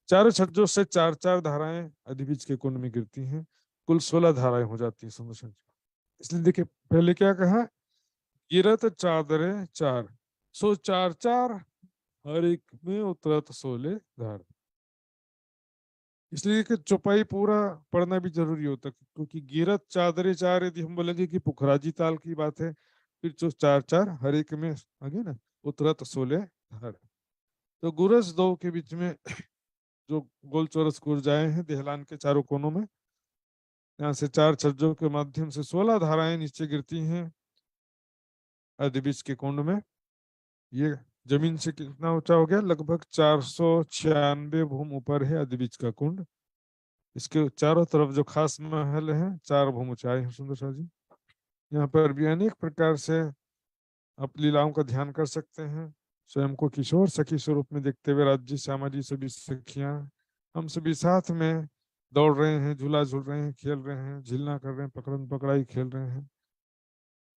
चारों छज्जों से 4 4 धाराएं अधिबीज के कुंड में गिरती हैं, कुल 16 धाराएं हो जाती हैं सुंदर छज्जा। इसलिए देखिए पहले क्या कहा, गिरत चादरें 4, सो 4 4 हर एक में उतरत 16 धार। इसलिए कि चौपाई पूरा पढ़ना भी जरूरी होता है, क्योंकि गिरत चादरे 4 यदि हम बोलेंगे कि पुखराजी ताल की बात है, फिर जो 4 4 हर एक में आगे ना उतरत 16 धार। तो गुरस दो के बीच में जो गोल चौरस कुर्जाएं हैं देहलान के चारों कोनों में, यहाँ से 4 छज्जों के माध्यम से 16 धाराएं नीचे गिरती हैं अधिबीज के कुंड में। ये जमीन से कितना ऊंचा हो गया, लगभग 496 भूम ऊपर है अधिबीज का कुंड। इसके चारों तरफ जो खास महल हैं 4 भूम ऊंचाई हैं सुंदर शाह जी। यहाँ पर भी अनेक प्रकार से आप लीलाओं का ध्यान कर सकते हैं। स्वयं को किशोर सखी स्वरूप में देखते हुए राज्य श्यामा जी सभी सखियां हम सभी साथ में दौड़ रहे हैं, झूला झूल रहे हैं, खेल रहे हैं, झिलना कर रहे हैं, पकड़न पकड़ाई खेल रहे हैं,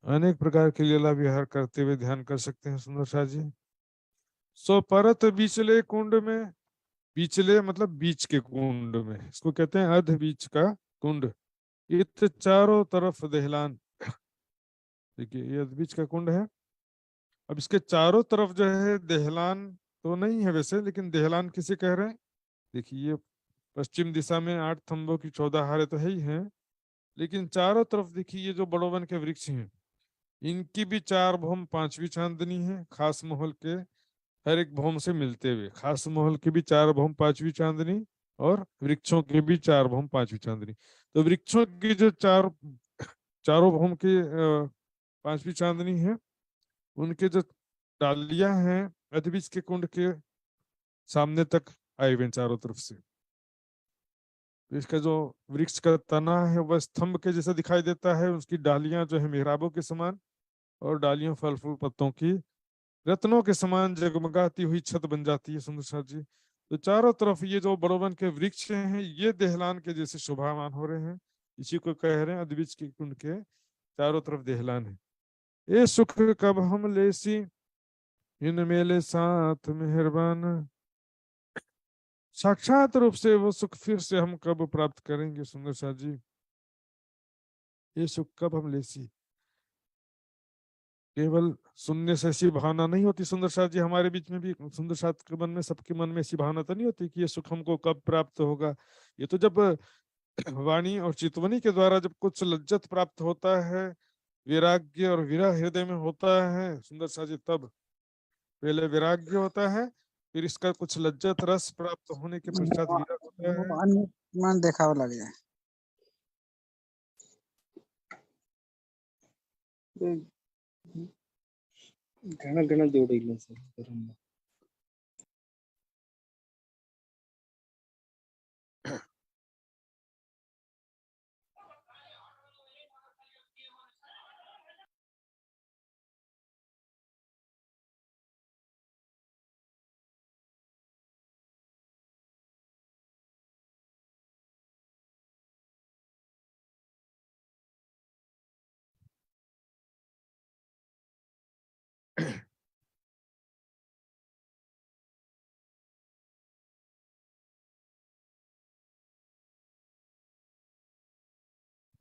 अनेक प्रकार के लीला विहार करते हुए ध्यान कर सकते हैं सुंदर शाह जी। सो परत बीचले कुंड में, बीचले मतलब बीच के कुंड में, इसको कहते हैं अध बीच का कुंड। इत चारों तरफ देहलान, देखिए ये अध बीच का कुंड है। अब इसके चारों तरफ जो है देहलान तो नहीं है वैसे, लेकिन देहलान किसे कह रहे हैं, देखिए ये पश्चिम दिशा में 8 थंबों की 14 हारे तो है ही हैं, लेकिन चारों तरफ देखिए ये जो बड़ोवन के वृक्ष हैं इनकी भी 4 भौम 5वीं चांदनी है, खास महल के हर एक भौम से मिलते हुए खास महल की भी 4 भौम 5वीं चांदनी, और वृक्षों की भी 4 भौम 5वीं चांदनी। तो वृक्षों की जो चारों भौम की 5वीं चांदनी है, उनके जो डालियां हैं अधबीज के कुंड के सामने तक आए हुए चारों तरफ से। तो इसका जो वृक्ष का तना है वह स्तंभ के जैसा दिखाई देता है, उसकी डालियां जो है मेहराबों के समान, और डालियों फल फूल पत्तों की रत्नों के समान जगमगाती हुई छत बन जाती है सुंदर साथ जी। तो चारों तरफ ये जो बड़ोवन के वृक्ष हैं ये देहलान के जैसे शोभामान हो रहे हैं, इसी को कह रहे हैं अद्विज के कुंड के चारों तरफ देहलान है। ये सुख कब हम लेसी इन मेले साथ मेहरबान, साक्षात रूप से वो सुख फिर से हम कब प्राप्त करेंगे सुंदर साथ जी। ये सुख कब हम लेसी, केवल सुनने से ऐसी भावना नहीं होती सुंदर साथ जी, हमारे बीच में भी सुंदर साथ के मन में सबके मन में ऐसी भावना तो नहीं होती कि ये सुख हमको कब प्राप्त होगा। ये तो जब वाणी और चितवनी के द्वारा जब कुछ लज्जत प्राप्त होता है, वैराग्य और विरह हृदय में होता है सुंदर साथ जी, तब पहले वैराग्य होता है, फिर इसका कुछ लज्जत रस प्राप्त होने के पश्चात विरह होता है। मन देखा लग जाए घना घना जोड़िले सर करूंगा।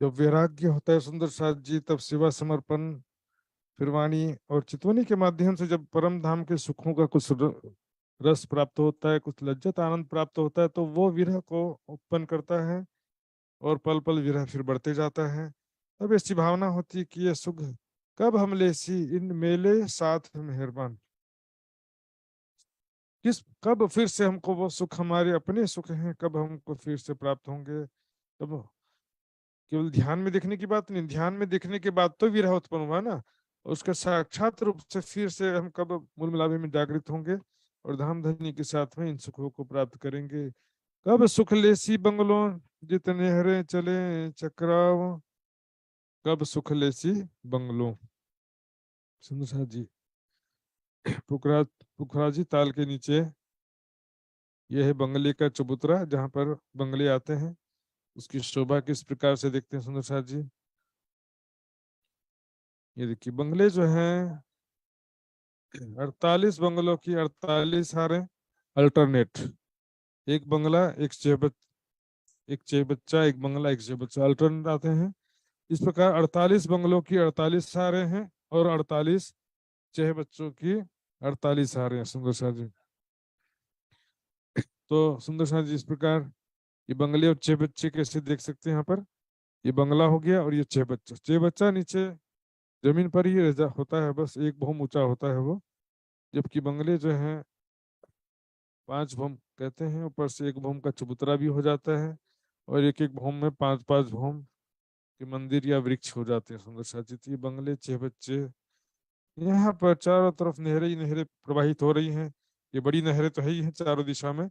जब वैराग्य होता है सुंदर साथ जी तब सेवा समर्पण फिर वाणी और चितवनी के माध्यम से जब परम धाम के सुखों का कुछ रस प्राप्त होता है, कुछ लज्जत आनंद प्राप्त होता है, तो वो विरह को उत्पन्न करता है और पल पल विरह फिर बढ़ते जाता है। तब ऐसी भावना होती है कि ये सुख कब हम लेसी इन मेले साथ मेहरबान, किस कब फिर से हमको वो सुख, हमारे अपने सुख हैं, कब हमको फिर से प्राप्त होंगे। तब केवल ध्यान में देखने की बात नहीं, ध्यान में देखने के बाद तो विरह उत्पन्न हुआ ना, और उसका साक्षात रूप से फिर से हम कब मूल मिलावे में जागृत होंगे और धाम धनी के साथ में इन सुखों को प्राप्त करेंगे। कब सुख लेसी बंगलों जितने हरे चले चक्राव, कब सुख लेसी बंगलो। सुंदर जी पुखराजी ताल के नीचे यह है बंगले का चबूतरा, जहाँ पर बंगले आते हैं। उसकी शोभा किस प्रकार से देखते हैं सुंदर जी। ये देखिए बंगले जो हैं 48 बंगलों की 48 हारें अल्टरनेट। एक बंगला एक छह बच्चा, एक बंगला एक छह बच्चा अल्टरनेट आते हैं। इस प्रकार 48 बंगलों की 48 हारें हैं और 48 छह बच्चों की 48 हारें हैं सुंदर जी। तो सुंदर जी इस प्रकार ये बंगले और छह बच्चे कैसे देख सकते हैं यहाँ पर। ये बंगला हो गया और ये छह बच्चा नीचे जमीन पर ही होता है, बस एक भूम ऊंचा होता है वो। जबकि बंगले जो हैं 5 भूम कहते हैं, ऊपर से एक भूम का चबूतरा भी हो जाता है और एक एक भूम में 5-5 भूम के मंदिर या वृक्ष हो जाते हैं सुंदर साजिद। ये बंगले छह बच्चे। यहाँ पर चारों तरफ नहरें ही नहरें प्रवाहित हो रही हैं। ये बड़ी नहरें तो है ही हैं चारों दिशा में,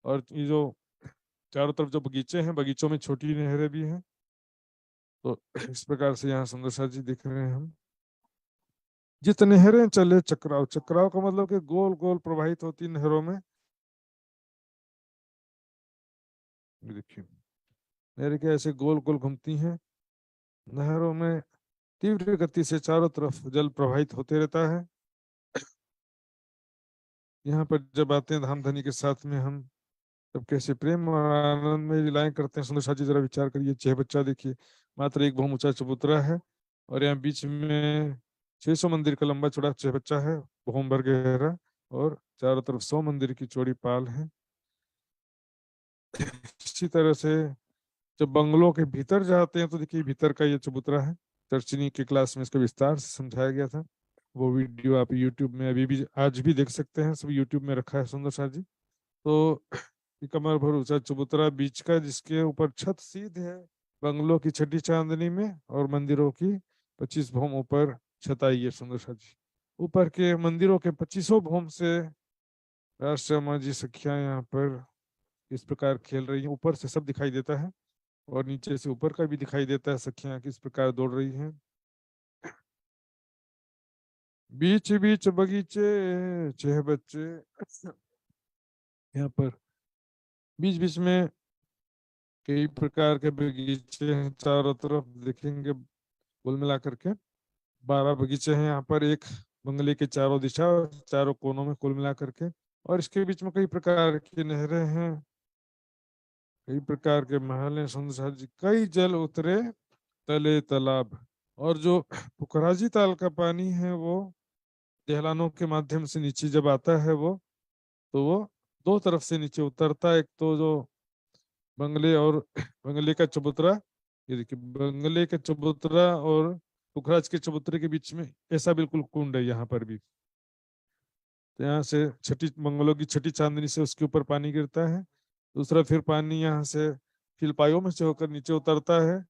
और ये जो चारों तरफ जो बगीचे हैं, बगीचों में छोटी नहरें भी हैं। तो इस प्रकार से यहाँ सुंदर साजी दिख रहे हैं हम। जित नहरें चले चक्राव, चक्राव का मतलब कि गोल गोल प्रवाहित होती नहरों में। ये देखिए नहरें के ऐसे गोल गोल घूमती हैं। नहरों में तीव्र गति से चारों तरफ जल प्रवाहित होते रहता है। यहाँ पर जब आते हैं धाम धनी के साथ में हम, तब कैसे प्रेम और आनंद में लीलाएं करते हैं सुंदर साजी। जरा विचार करिए, छह बच्चा देखिए, मात्र एक बहुत ऊंचा चबूतरा है और यहाँ बीच में 600 मंदिर का लंबा चौड़ा छह बच्चा है, भूम भर गहरा, और चारों तरफ 100 मंदिर की चौड़ी पाल है। इसी तरह से जब बंगलों के भीतर जाते हैं तो देखिए भीतर का ये चबूतरा है। चर्चिनी की क्लास में इसका विस्तार से समझाया गया था। वो वीडियो आप यूट्यूब में अभी भी आज भी देख सकते हैं, सब यूट्यूब में रखा है सुंदर सा जी। तो ये कमर भर ऊंचा चबूतरा बीच का, जिसके ऊपर छत सीध है बंगलों की छठी चांदनी में, और मंदिरों की 25 भूम ऊपर छत आई है सुंदर सा जी। ऊपर के मंदिरों के 25 भूम से राष्ट्र जी सखियां यहाँ पर इस प्रकार खेल रही हैं। ऊपर से सब दिखाई देता है और नीचे से ऊपर का भी दिखाई देता है, सखियां किस प्रकार दौड़ रही हैं। बीच बीच बगीचे छह बच्चे, यहाँ पर बीच बीच में कई प्रकार के बगीचे हैं चारों तरफ देखेंगे। कुल मिला करके 12 बगीचे हैं यहाँ पर, एक बंगले के चारों दिशा और चारों कोनों में कुल मिला करके। और इसके बीच में कई प्रकार की नहरें हैं, कई प्रकार के महल हैं सुंदर जी। कई जल उतरे तले तालाब। और जो पुखराजी ताल का पानी है वो ढलानों के माध्यम से नीचे जब आता है वो, तो वो दो तरफ से नीचे उतरता है। एक तो जो बंगले और बंगले का चबूतरा, ये देखिए बंगले के चबूतरा और पुखराज के चबूतरे के बीच में ऐसा बिल्कुल कुंड है यहाँ पर भी। तो यहाँ से छठी बंगलों की छठी चांदनी से उसके ऊपर पानी गिरता है। दूसरा फिर पानी यहाँ से फिलपायों में से होकर नीचे उतरता है।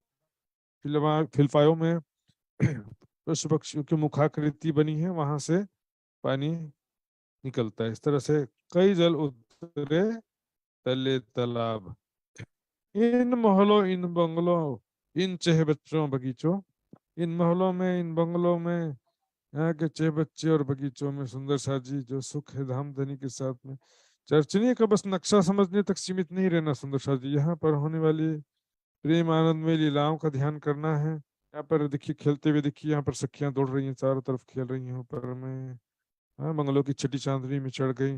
फिलपायों में पशु पक्षियों की मुखाकृति बनी है, वहां से पानी निकलता है। इस तरह से कई जल उतरे तले तालाब। इन महलों इन बंगलों इन चह बच्चों बगीचों, इन महलों में इन बंगलों में यहाँ के चह बच्चे और बगीचों में सुंदर साजी जो सुख है धाम धनी के साथ में। चर्चनी का बस नक्शा समझने तक सीमित नहीं रहना सुंदर साजी, यहाँ पर होने वाली प्रेम आनंद में लीलाओं का ध्यान करना है। यहाँ पर देखिए खेलते हुए देखिए, यहाँ पर सखियां दौड़ रही हैं, चारों तरफ खेल रही हैं ऊपर में। हाँ बंगलों की छठी चांदनी में चढ़ गई,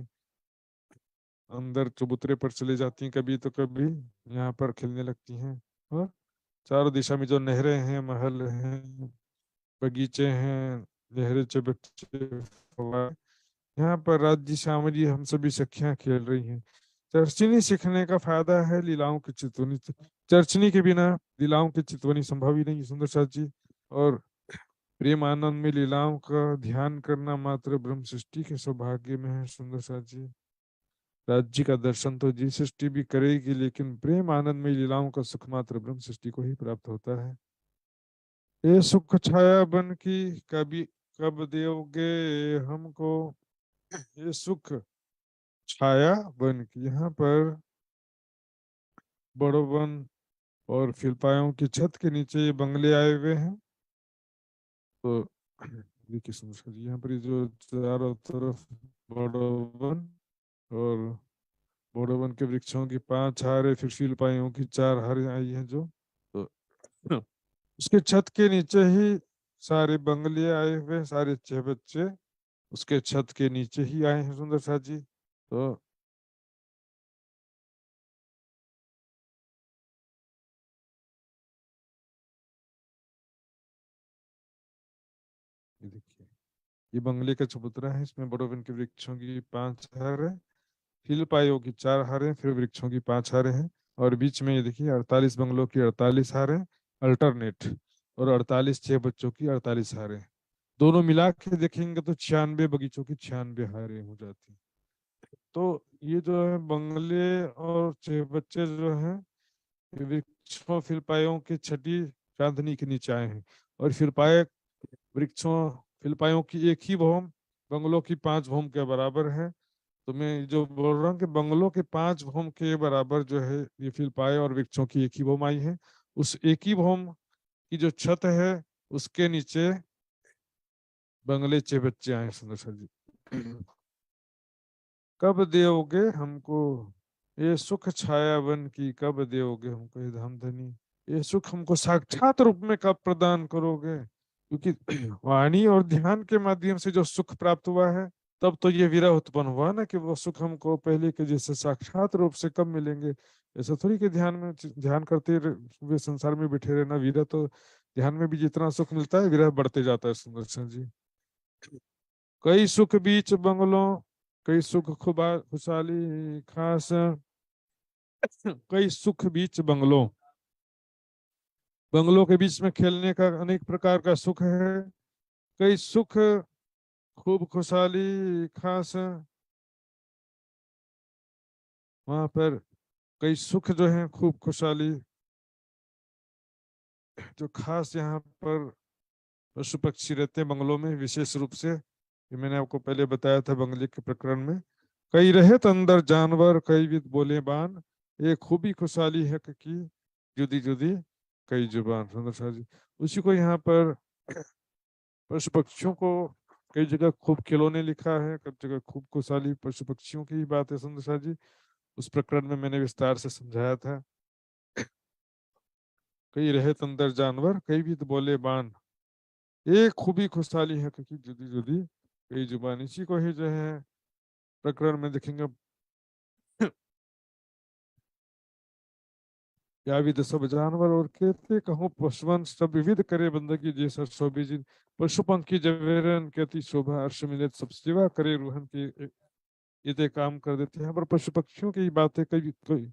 अंदर चबूतरे पर चले जाती हैं कभी तो कभी यहाँ पर खेलने लगती हैं। और चारों दिशा में जो नहरें हैं, महल हैं, बगीचे हैं, लहरे चबच्चे, यहाँ पर राज्य श्यामली हम सभी सखियां खेल रही हैं। चर्चनी सीखने का फायदा है लीलाओं की चितवनी। चर्चनी के बिना लीलाओं की चितवनी संभव ही नहीं सुंदर साथ जी। और प्रेम आनंद में लीलाओं का ध्यान करना मात्र ब्रह्म सृष्टि के सौभाग्य में है सुंदर साथ जी। राज्य का दर्शन तो जी सृष्टि भी करेगी, लेकिन प्रेम आनंद में लीलाओं का सुख मात्र ब्रह्म सृष्टि को ही प्राप्त होता है। ये सुख छाया बन की कभी कब दोगे हमको। ये सुख छाया बन की, यहाँ पर बड़ो वन और फिलपायों की छत के नीचे ये बंगले आए हुए हैं। तो देखिए सुंदर सा जी, यहाँ पर ये जो चारों तरफ बड़ोवन और बड़ोवन के वृक्षों की 5 हारे, फिर शीलपाइयों की 4 हारे आई हैं जो, तो उसके छत के नीचे ही सारे बंगले आए हुए, सारे 6 बच्चे उसके छत के नीचे ही आए हैं सुंदर सा जी। तो ये देखिए, ये बंगले का चबूतरा है, इसमें बड़ोवन के वृक्षों की 5 हार है, शीलपाइयों की 4 हार है, फिर वृक्षों की 5 हारे हैं, और बीच में ये देखिए 48 बंगलों की 48 हार है अल्टरनेट, और 48 6 बच्चों की 48 हारें, दोनों मिला के देखेंगे तो 96 बगीचों की 96 हारें हो जाती। तो ये जो है बंगले और 6 बच्चे जो हैं, ये वृक्षों फिलपायों की छठी चांदनी के नीचे आए हैं, और फिलपाए वृक्षों फिलपायों की एक ही भौम बंगलों की 5 भौम के बराबर है। तो मैं जो बोल रहा हूँ कि बंगलों के 5 भौम के बराबर जो है ये फिलपाए और वृक्षों की एक ही भौम आई है, उस एक ही भौम की जो छत है उसके नीचे बंगले 6 बच्चे आए सुंदर सर जी। कब देओगे हमको ये सुख छाया वन की, कब देओगे हमको ये धाम धनी, ये सुख हमको साक्षात रूप में कब प्रदान करोगे, क्योंकि वाणी और ध्यान के माध्यम से जो सुख प्राप्त हुआ है, तब तो ये विरह उत्पन्न हुआ ना, कि वो सुख हमको पहले के जैसे साक्षात रूप से कब मिलेंगे। ऐसा थोड़ी कि ध्यान करते हुए संसार में बैठे रहना, विरह तो ध्यान में भी जितना सुख मिलता है विरह बढ़ते जाता है सुंदर सिंह जी। कई सुख बीच बंगलों, कई सुख खुबा खुशहाली खास, कई सुख बीच बंगलों, बंगलों के बीच में खेलने का अनेक प्रकार का सुख है, कई सुख खूब खुशहाली खास, वहां पर कई सुख जो है खूब खुशहाली, जो खास यहाँ पर पशु पक्षी रहते हैं बंगलों में विशेष रूप से, ये मैंने आपको पहले बताया था बंगले के प्रकरण में। कई रहत अंदर जानवर, कई विद बोले बान, एक खूबी खुशहाली है कि जुदी जुदी कई जुबान सुंदर सा जी। उसी को यहाँ पर पशु पक्षियों को कई जगह खूब खिलौने लिखा है, कई जगह खूब खुशहाली, पशु पक्षियों की ही बात है सुंदर सा जी। उस प्रकरण में मैंने विस्तार से समझाया था। कई रहत अंदर जानवर, कई विद बोले बान, एक खूबी खुशहाली है क्योंकि जुदी जुदी कई जुबान, इसी को ही जो है प्रकरण में देखेंगे। या विद सब जानवर और कहते कहूँ पशुवन सब विविध करे बंदगी जैसा शोभी जिन, पशु पंखी जवेरन कहती शोभा अर्श मिले सब सेवा करे रूहन की, ये काम कर देते हैं। यहाँ पर पशु पक्षियों की बातें कई कोई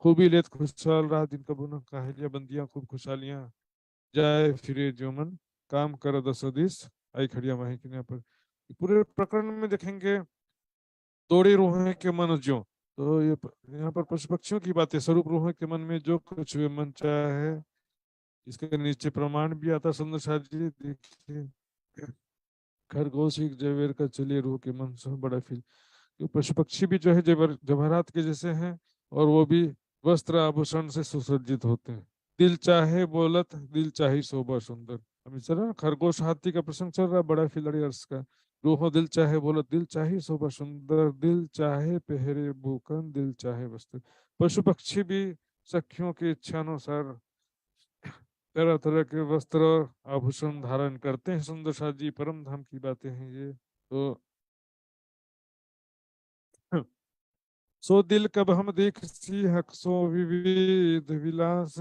खूबी लेत खुशहाल रहा दिन कबू न काहलिया बंदियां खूब खुशहालियां, जाए फिरे जो मन काम कर दसो दिस आई खड़िया वहीं के। यहाँ पर पूरे प्रकरण में देखेंगे दौड़े रूह के मन ज्यो, तो ये यहाँ पर पशु पक्षियों की बातें, स्वरूप रूह के मन में जो कुछ भी मन चाहे है, इसके नीचे प्रमाण भी आता सुंदर साथ जी देखिए, खरगोश एक जवेर का चलिए रूह के मन से बड़ा फील, तो पशु पक्षी भी जो है जवाहरात के जैसे हैं, और वो भी वस्त्र आभूषण से सुसज्जित होते हैं। दिल चाहे बोलत दिल चाहे शोभा सुंदर, अभी चल रहा है खरगोश हाथी का प्रसंग चल रहा है, बड़ा खिलाड़ी अर्श का। रूहो दिल चाहे बोलत दिल चाहे शोभा सुंदर, दिल चाहे पहरे भूखन दिल चाहे वस्त्र, पशु पक्षी भी सखियों की इच्छा अनुसार तरह तरह के वस्त्र और आभूषण धारण करते हैं सुंदर सा जी। परम धाम की बातें हैं ये तो। सो दिल कब हम देख सी हक सो विविध विलास,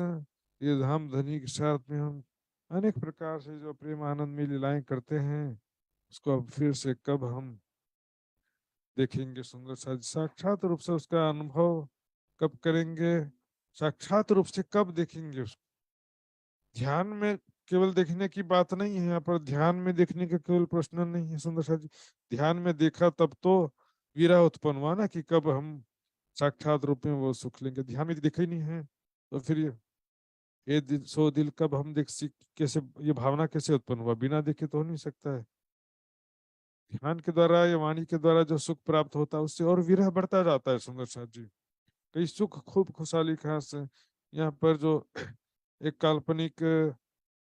ये धाम धनी के साथ में हम अनेक प्रकार से जो प्रेम आनंद में लीलाएं करते हैं, उसको अब फिर से कब हम देखेंगे सुंदर सा, साक्षात रूप से उसका अनुभव कब करेंगे, साक्षात रूप से कब देखेंगे उसको। ध्यान में केवल देखने की बात नहीं है, यहाँ पर ध्यान में देखने का केवल प्रश्न नहीं है सुंदर सा जी। ध्यान में देखा तब तो विरह उत्पन्न हुआ ना, कि कब हम साक्षात रूप में वो सुख लेंगे, ध्यान में देखा ही नहीं है तो फिर ये दिल सो दिल कब हम देख सी, कैसे ये भावना कैसे उत्पन्न हुआ, बिना देखे तो हो नहीं सकता है। ध्यान के द्वारा या वाणी के द्वारा जो सुख प्राप्त होता है उससे और विरह बढ़ता जाता है सुंदर साथ जी। कई सुख खूब खुशहाली खास है यहाँ पर जो एक काल्पनिक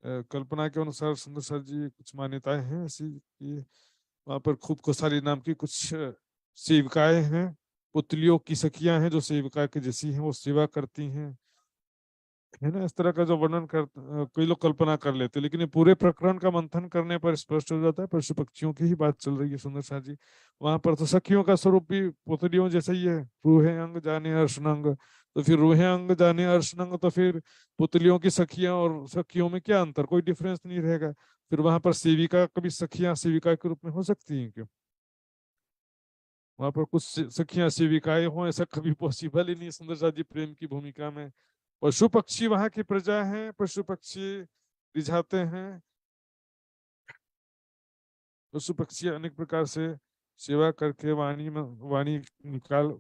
कल्पना के अनुसार सुंदर सर जी कुछ मान्यताएं हैं ऐसी कि वहां पर खुद कोसाली नाम की कुछ सेविकाएं हैं, पुतलियों की सखियां हैं जो सेविका के जैसी हैं, वो सेवा करती हैं, है ना। इस तरह का जो वर्णन कोई लोग कल्पना कर लेते हैं, लेकिन ये पूरे प्रकरण का मंथन करने पर स्पष्ट हो जाता है पशु पक्षियों की ही बात चल रही है सुंदर शाह जी। वहां पर तो सखियों का स्वरूप भी पुतलियों जैसा ही है, रूहे अंग जाने अर्शनंग। तो फिर रूहे अंग जाने अर्शनंग, तो फिर पुतलियों की सखियां और सखियों में क्या अंतर, कोई डिफरेंस नहीं रहेगा। फिर वहां पर सेविका कभी सखियां सेविका के रूप में हो सकती हैं क्यों? वहां पर कुछ सखियां सेविकाएं हों, ऐसा कभी पॉसिबल ही नहीं सुंदर शाह जी प्रेम की भूमिका में। पशु पक्षी वहां की प्रजा है, पशु पक्षी रिझाते हैं, पशु पक्षी अनेक प्रकार से सेवा करके वाणी में वाणी निकाल,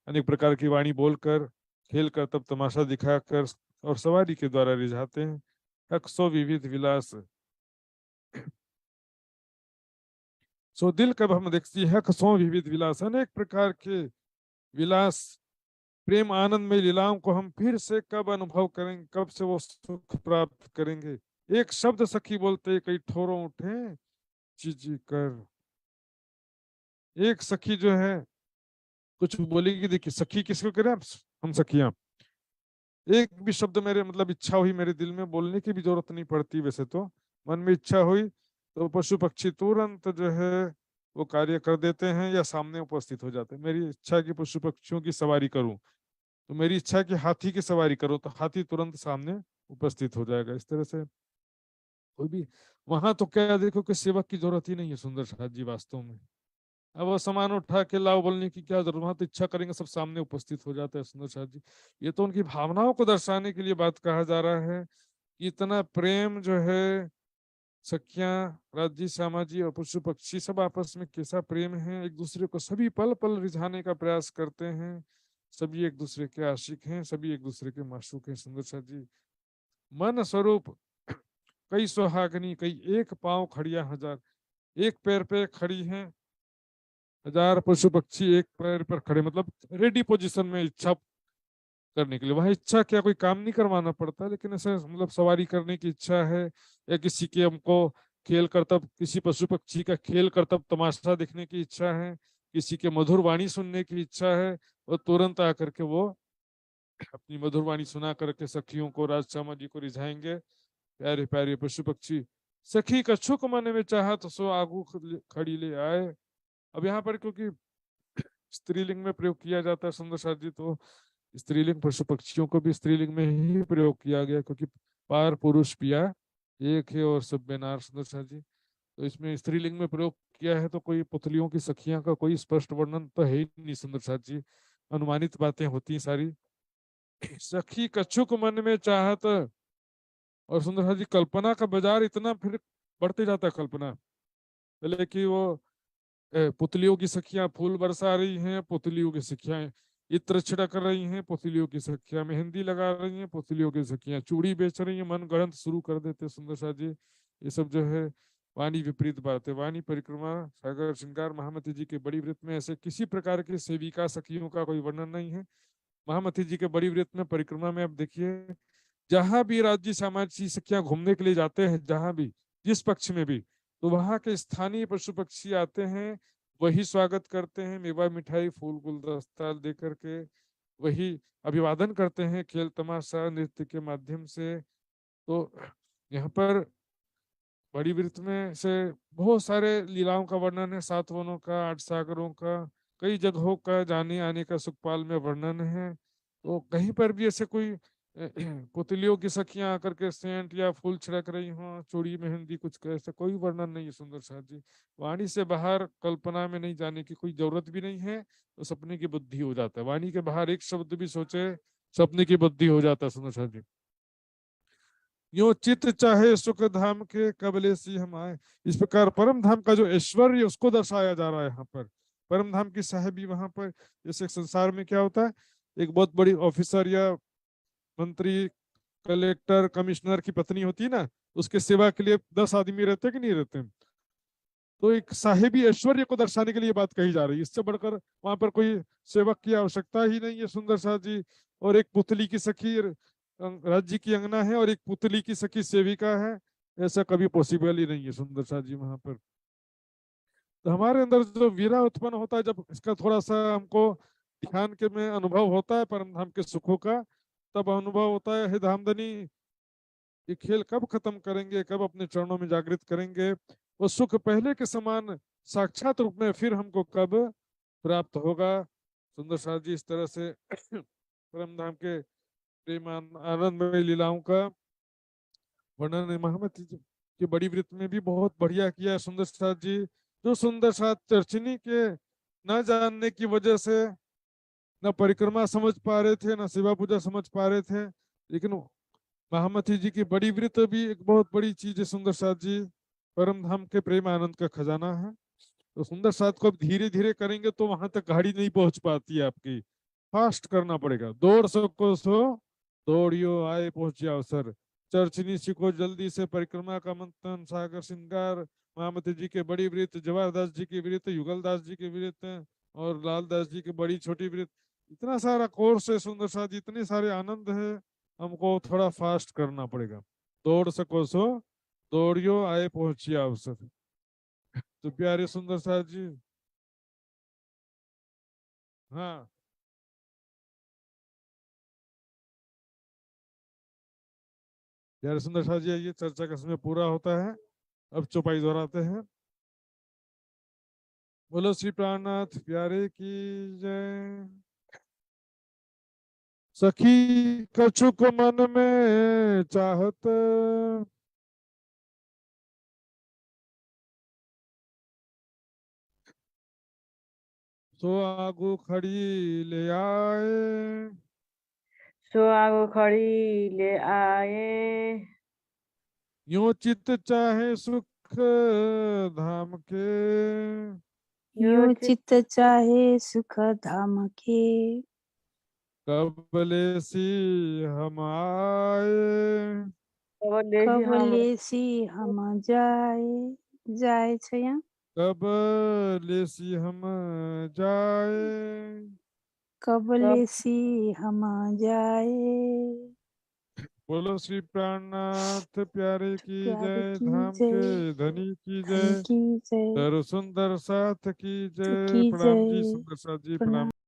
अनेक प्रकार की वाणी बोलकर, खेल कर, तब तमाशा दिखाकर और सवारी के द्वारा रिझाते हैं। अक्सो विविध विलास, सो दिल कब हम देखती है कसों विविध विलास, अनेक प्रकार के विलास, प्रेम आनंद में लीलाओं को हम फिर से कब अनुभव करेंगे, कब से वो सुख प्राप्त करेंगे। एक शब्द सखी बोलते कई ठोरों उठे जी कर। एक सखी जो है कुछ बोलेगी, देखिए सखी किसको कह रहे हैं हम सखियां। एक भी शब्द मेरे मतलब इच्छा हुई मेरे दिल में, बोलने की भी जरूरत नहीं पड़ती वैसे तो, मन में इच्छा हुई तो पशु पक्षी तुरंत जो है वो कार्य कर देते हैं या सामने उपस्थित हो जाते हैं। मेरी इच्छा की पशु पक्षियों की सवारी करूं, तो मेरी इच्छा की हाथी की सवारी करो, तो हाथी तुरंत सामने उपस्थित हो जाएगा। इस तरह से कोई भी वहां तो क्या देखो कि सेवक की जरूरत ही नहीं है सुंदर शाह जी वास्तव में। अब वो सामान उठा के लाओ बोलने की क्या जरूरत, वहां तो इच्छा करेंगे सब सामने उपस्थित हो जाता है सुंदर शाह जी। ये तो उनकी भावनाओं को दर्शाने के लिए बात कहा जा रहा है कि इतना प्रेम जो है सखियां, राज्य सामाजी और पशु पक्षी सब आपस में कैसा प्रेम है, एक दूसरे को सभी पल पल रिझाने का प्रयास करते हैं, सभी एक दूसरे के आशिक हैं, सभी एक दूसरे के माशूक हैं सुंदर शाह जी। मन स्वरूप कई सुहागनी, कई एक पांव खड़िया हजार, एक पैर पे खड़ी हैं हजार पशु पक्षी, एक पैर पर खड़े, मतलब रेडी पोजीशन में इच्छा करने के लिए। वहां इच्छा क्या, कोई काम नहीं करवाना पड़ता, लेकिन ऐसा मतलब सवारी करने की इच्छा है, या किसी के हमको खेल कर तब किसी पशु पक्षी का खेल कर तब तमाशा देखने की इच्छा है, किसी के मधुर वाणी सुनने की इच्छा है, और तुरंत आकर के वो अपनी मधुर वाणी सुना करके सखियों को, राजचामा जी को रिझाएंगे। प्यारे प्यारे पशु पक्षी, सखी कछुक मन में चाहा तो सो आगू खड़ी ले आए। अब यहाँ पर क्योंकि स्त्रीलिंग में प्रयोग किया जाता है सुंदर शाह जी, तो स्त्रीलिंग पशु पक्षियों को भी स्त्रीलिंग में ही प्रयोग किया गया, क्योंकि पार पुरुष पिया एक है और सब बेनार सुंदर शाह जी। तो इसमें स्त्रीलिंग में प्रयोग किया है, तो कोई पुतलियों की सखियां का कोई स्पष्ट वर्णन तो है ही नहीं सुंदर शाह जी, अनुमानित बातें होती हैं सारी। सखी कछुक मन में चाहत, और सुंदर शाह जी कल्पना का बाजार इतना फिर बढ़ते जाता है कल्पना। पहले कि वो पुतलियों की सखियां फूल बरसा रही हैं, पुतलियों की सखियां इत्र छिड़क रही हैं, पुतलियों की सखियां मेहंदी लगा रही हैं, पुतलियों की सखियां चूड़ी बेच रही हैं, मन गढ़ंत शुरू कर देते सुंदर शाह जी। ये सब जो है वाणी विपरीत बात है। वाणी परिक्रमा सागर श्रृंगार महामती जी के बड़ी व्रत में ऐसे किसी प्रकार के सेविका सखियों का कोई वर्णन नहीं है। महामती जी के बड़ी व्रत में परिक्रमा में अब देखिए, जहां भी राज्य समाज सखियां घूमने के लिए जाते हैं, जहां भी जिस पक्ष में भी, तो वहां के स्थानीय पशु पक्षी आते हैं, वही स्वागत करते हैं, मेवा मिठाई फूल गुलदस्ता दे करके वही अभिवादन करते हैं, खेल तमाशा नृत्य के माध्यम से। तो यहाँ पर बड़ी वृत्त में से बहुत सारे लीलाओं का वर्णन है, सात वनों का, आठ सागरों का, कई जगहों का जाने आने का सुखपाल में वर्णन है। तो कहीं पर भी ऐसे कोई पुतलियों की सखियां आकर के सेंट या फूल छिड़क रही हों, चूड़ी मेहंदी कुछ ऐसा कोई वर्णन नहीं है सुंदर शाह जी। वाणी से बाहर कल्पना में नहीं जाने की कोई जरूरत भी नहीं है, तो सपने की बुद्धि हो जाता है। वाणी के बाहर एक शब्द भी सोचे, सपने की बुद्धि हो जाता है सुंदर शाह जी। यो चित्त चाहे सुख धाम के कबले सी हम आए। इस प्रकार परम धाम का जो ऐश्वर्य उसको दर्शाया जा रहा है यहाँ पर। परम धाम की साहेबी वहां पर, जैसे संसार में क्या होता है, एक बहुत बड़ी ऑफिसर या मंत्री, कलेक्टर, कमिश्नर की पत्नी होती है ना, उसके सेवा के लिए 10 आदमी रहते कि नहीं रहते। तो एक साहेबी ऐश्वर्य को दर्शाने के लिए बात कही जा रही है, इससे बढ़कर वहां पर कोई सेवक की आवश्यकता ही नहीं है सुंदर शाह जी। और एक पुतली की सखी राज्य की अंगना है, और एक पुतली की सखी सेविका है, ऐसा कभी पॉसिबल ही नहीं है सुंदर साथ जी वहां पर। तो हमारे अंदर जो वीरा उत्पन्न होता है, जब इसका थोड़ा सा हमको ध्यान के में अनुभव होता है परम धाम के सुखों का, तब अनुभव होता है हे धामधनी, ये खेल कब खत्म करेंगे, कब अपने चरणों में जागृत करेंगे, वो सुख पहले के समान साक्षात रूप में फिर हमको कब प्राप्त होगा। सुंदर साथ जी इस तरह से परम धाम के प्रेम आनंदमय लीलाओं का वर्णन महामती जी की बड़ी वृत्त में भी बहुत बढ़िया किया है सुंदर साथ जी। जो सुंदर साथ चर्चिनी के न जानने की वजह से न परिक्रमा समझ पा रहे थे, न सेवा पूजा समझ पा रहे थे, लेकिन महामती जी की बड़ी वृत्त भी एक बहुत बड़ी चीज है सुंदर साथ जी, परम धाम के प्रेम आनंद का खजाना है। तो सुंदर साथ को अब धीरे धीरे करेंगे तो वहां तक गाड़ी नहीं पहुंच पाती है आपकी, फास्ट करना पड़ेगा। दौड़ सको सो दौड़ियो आए पहुंचे अवसर, चर्चनी सीखो जल्दी से परिक्रमा का मंथन सागर श्रृंगार, महामती जी के बड़ी वृत्त, जवाहरदास जी की वृत्त, युगलदास जी की वृत्त और लालदास जी की बड़ी छोटी वृत्त, इतना सारा कोर्स है सुंदर साथ, इतने सारे आनंद है, हमको थोड़ा फास्ट करना पड़ेगा। दौड़ सको सो दौड़ियो आए पहुंचिए अवसर। तो प्यारे सुंदर साथ जी, हाँ प्यारे सुंदर साथ जी, आइए चर्चा का समय पूरा होता है, अब चौपाई दोहराते हैं। बोलो श्री प्राणनाथ प्यारे की जय। सखी कछुक मन में चाहत, सो आगू खड़ी ले आए, सो आगो खड़ी ले आए, यूं चित चाहे सुख धाम के, यो चित्त चाहे सुख धाम के, कबले सी हम आए, कबलेसी हम जाए, जाए छ यहाँ, कबले सी हम जाए। कबलेसी हम जाए। बोलो श्री प्राणनाथ प्यारे की प्यारे जय, की धाम के जय, धनी की धन जय, की जय, दर सुंदर साथ की जय। की प्रणाम जी जय, सुंदर साथ जी, प्रणाम। प्रणाम।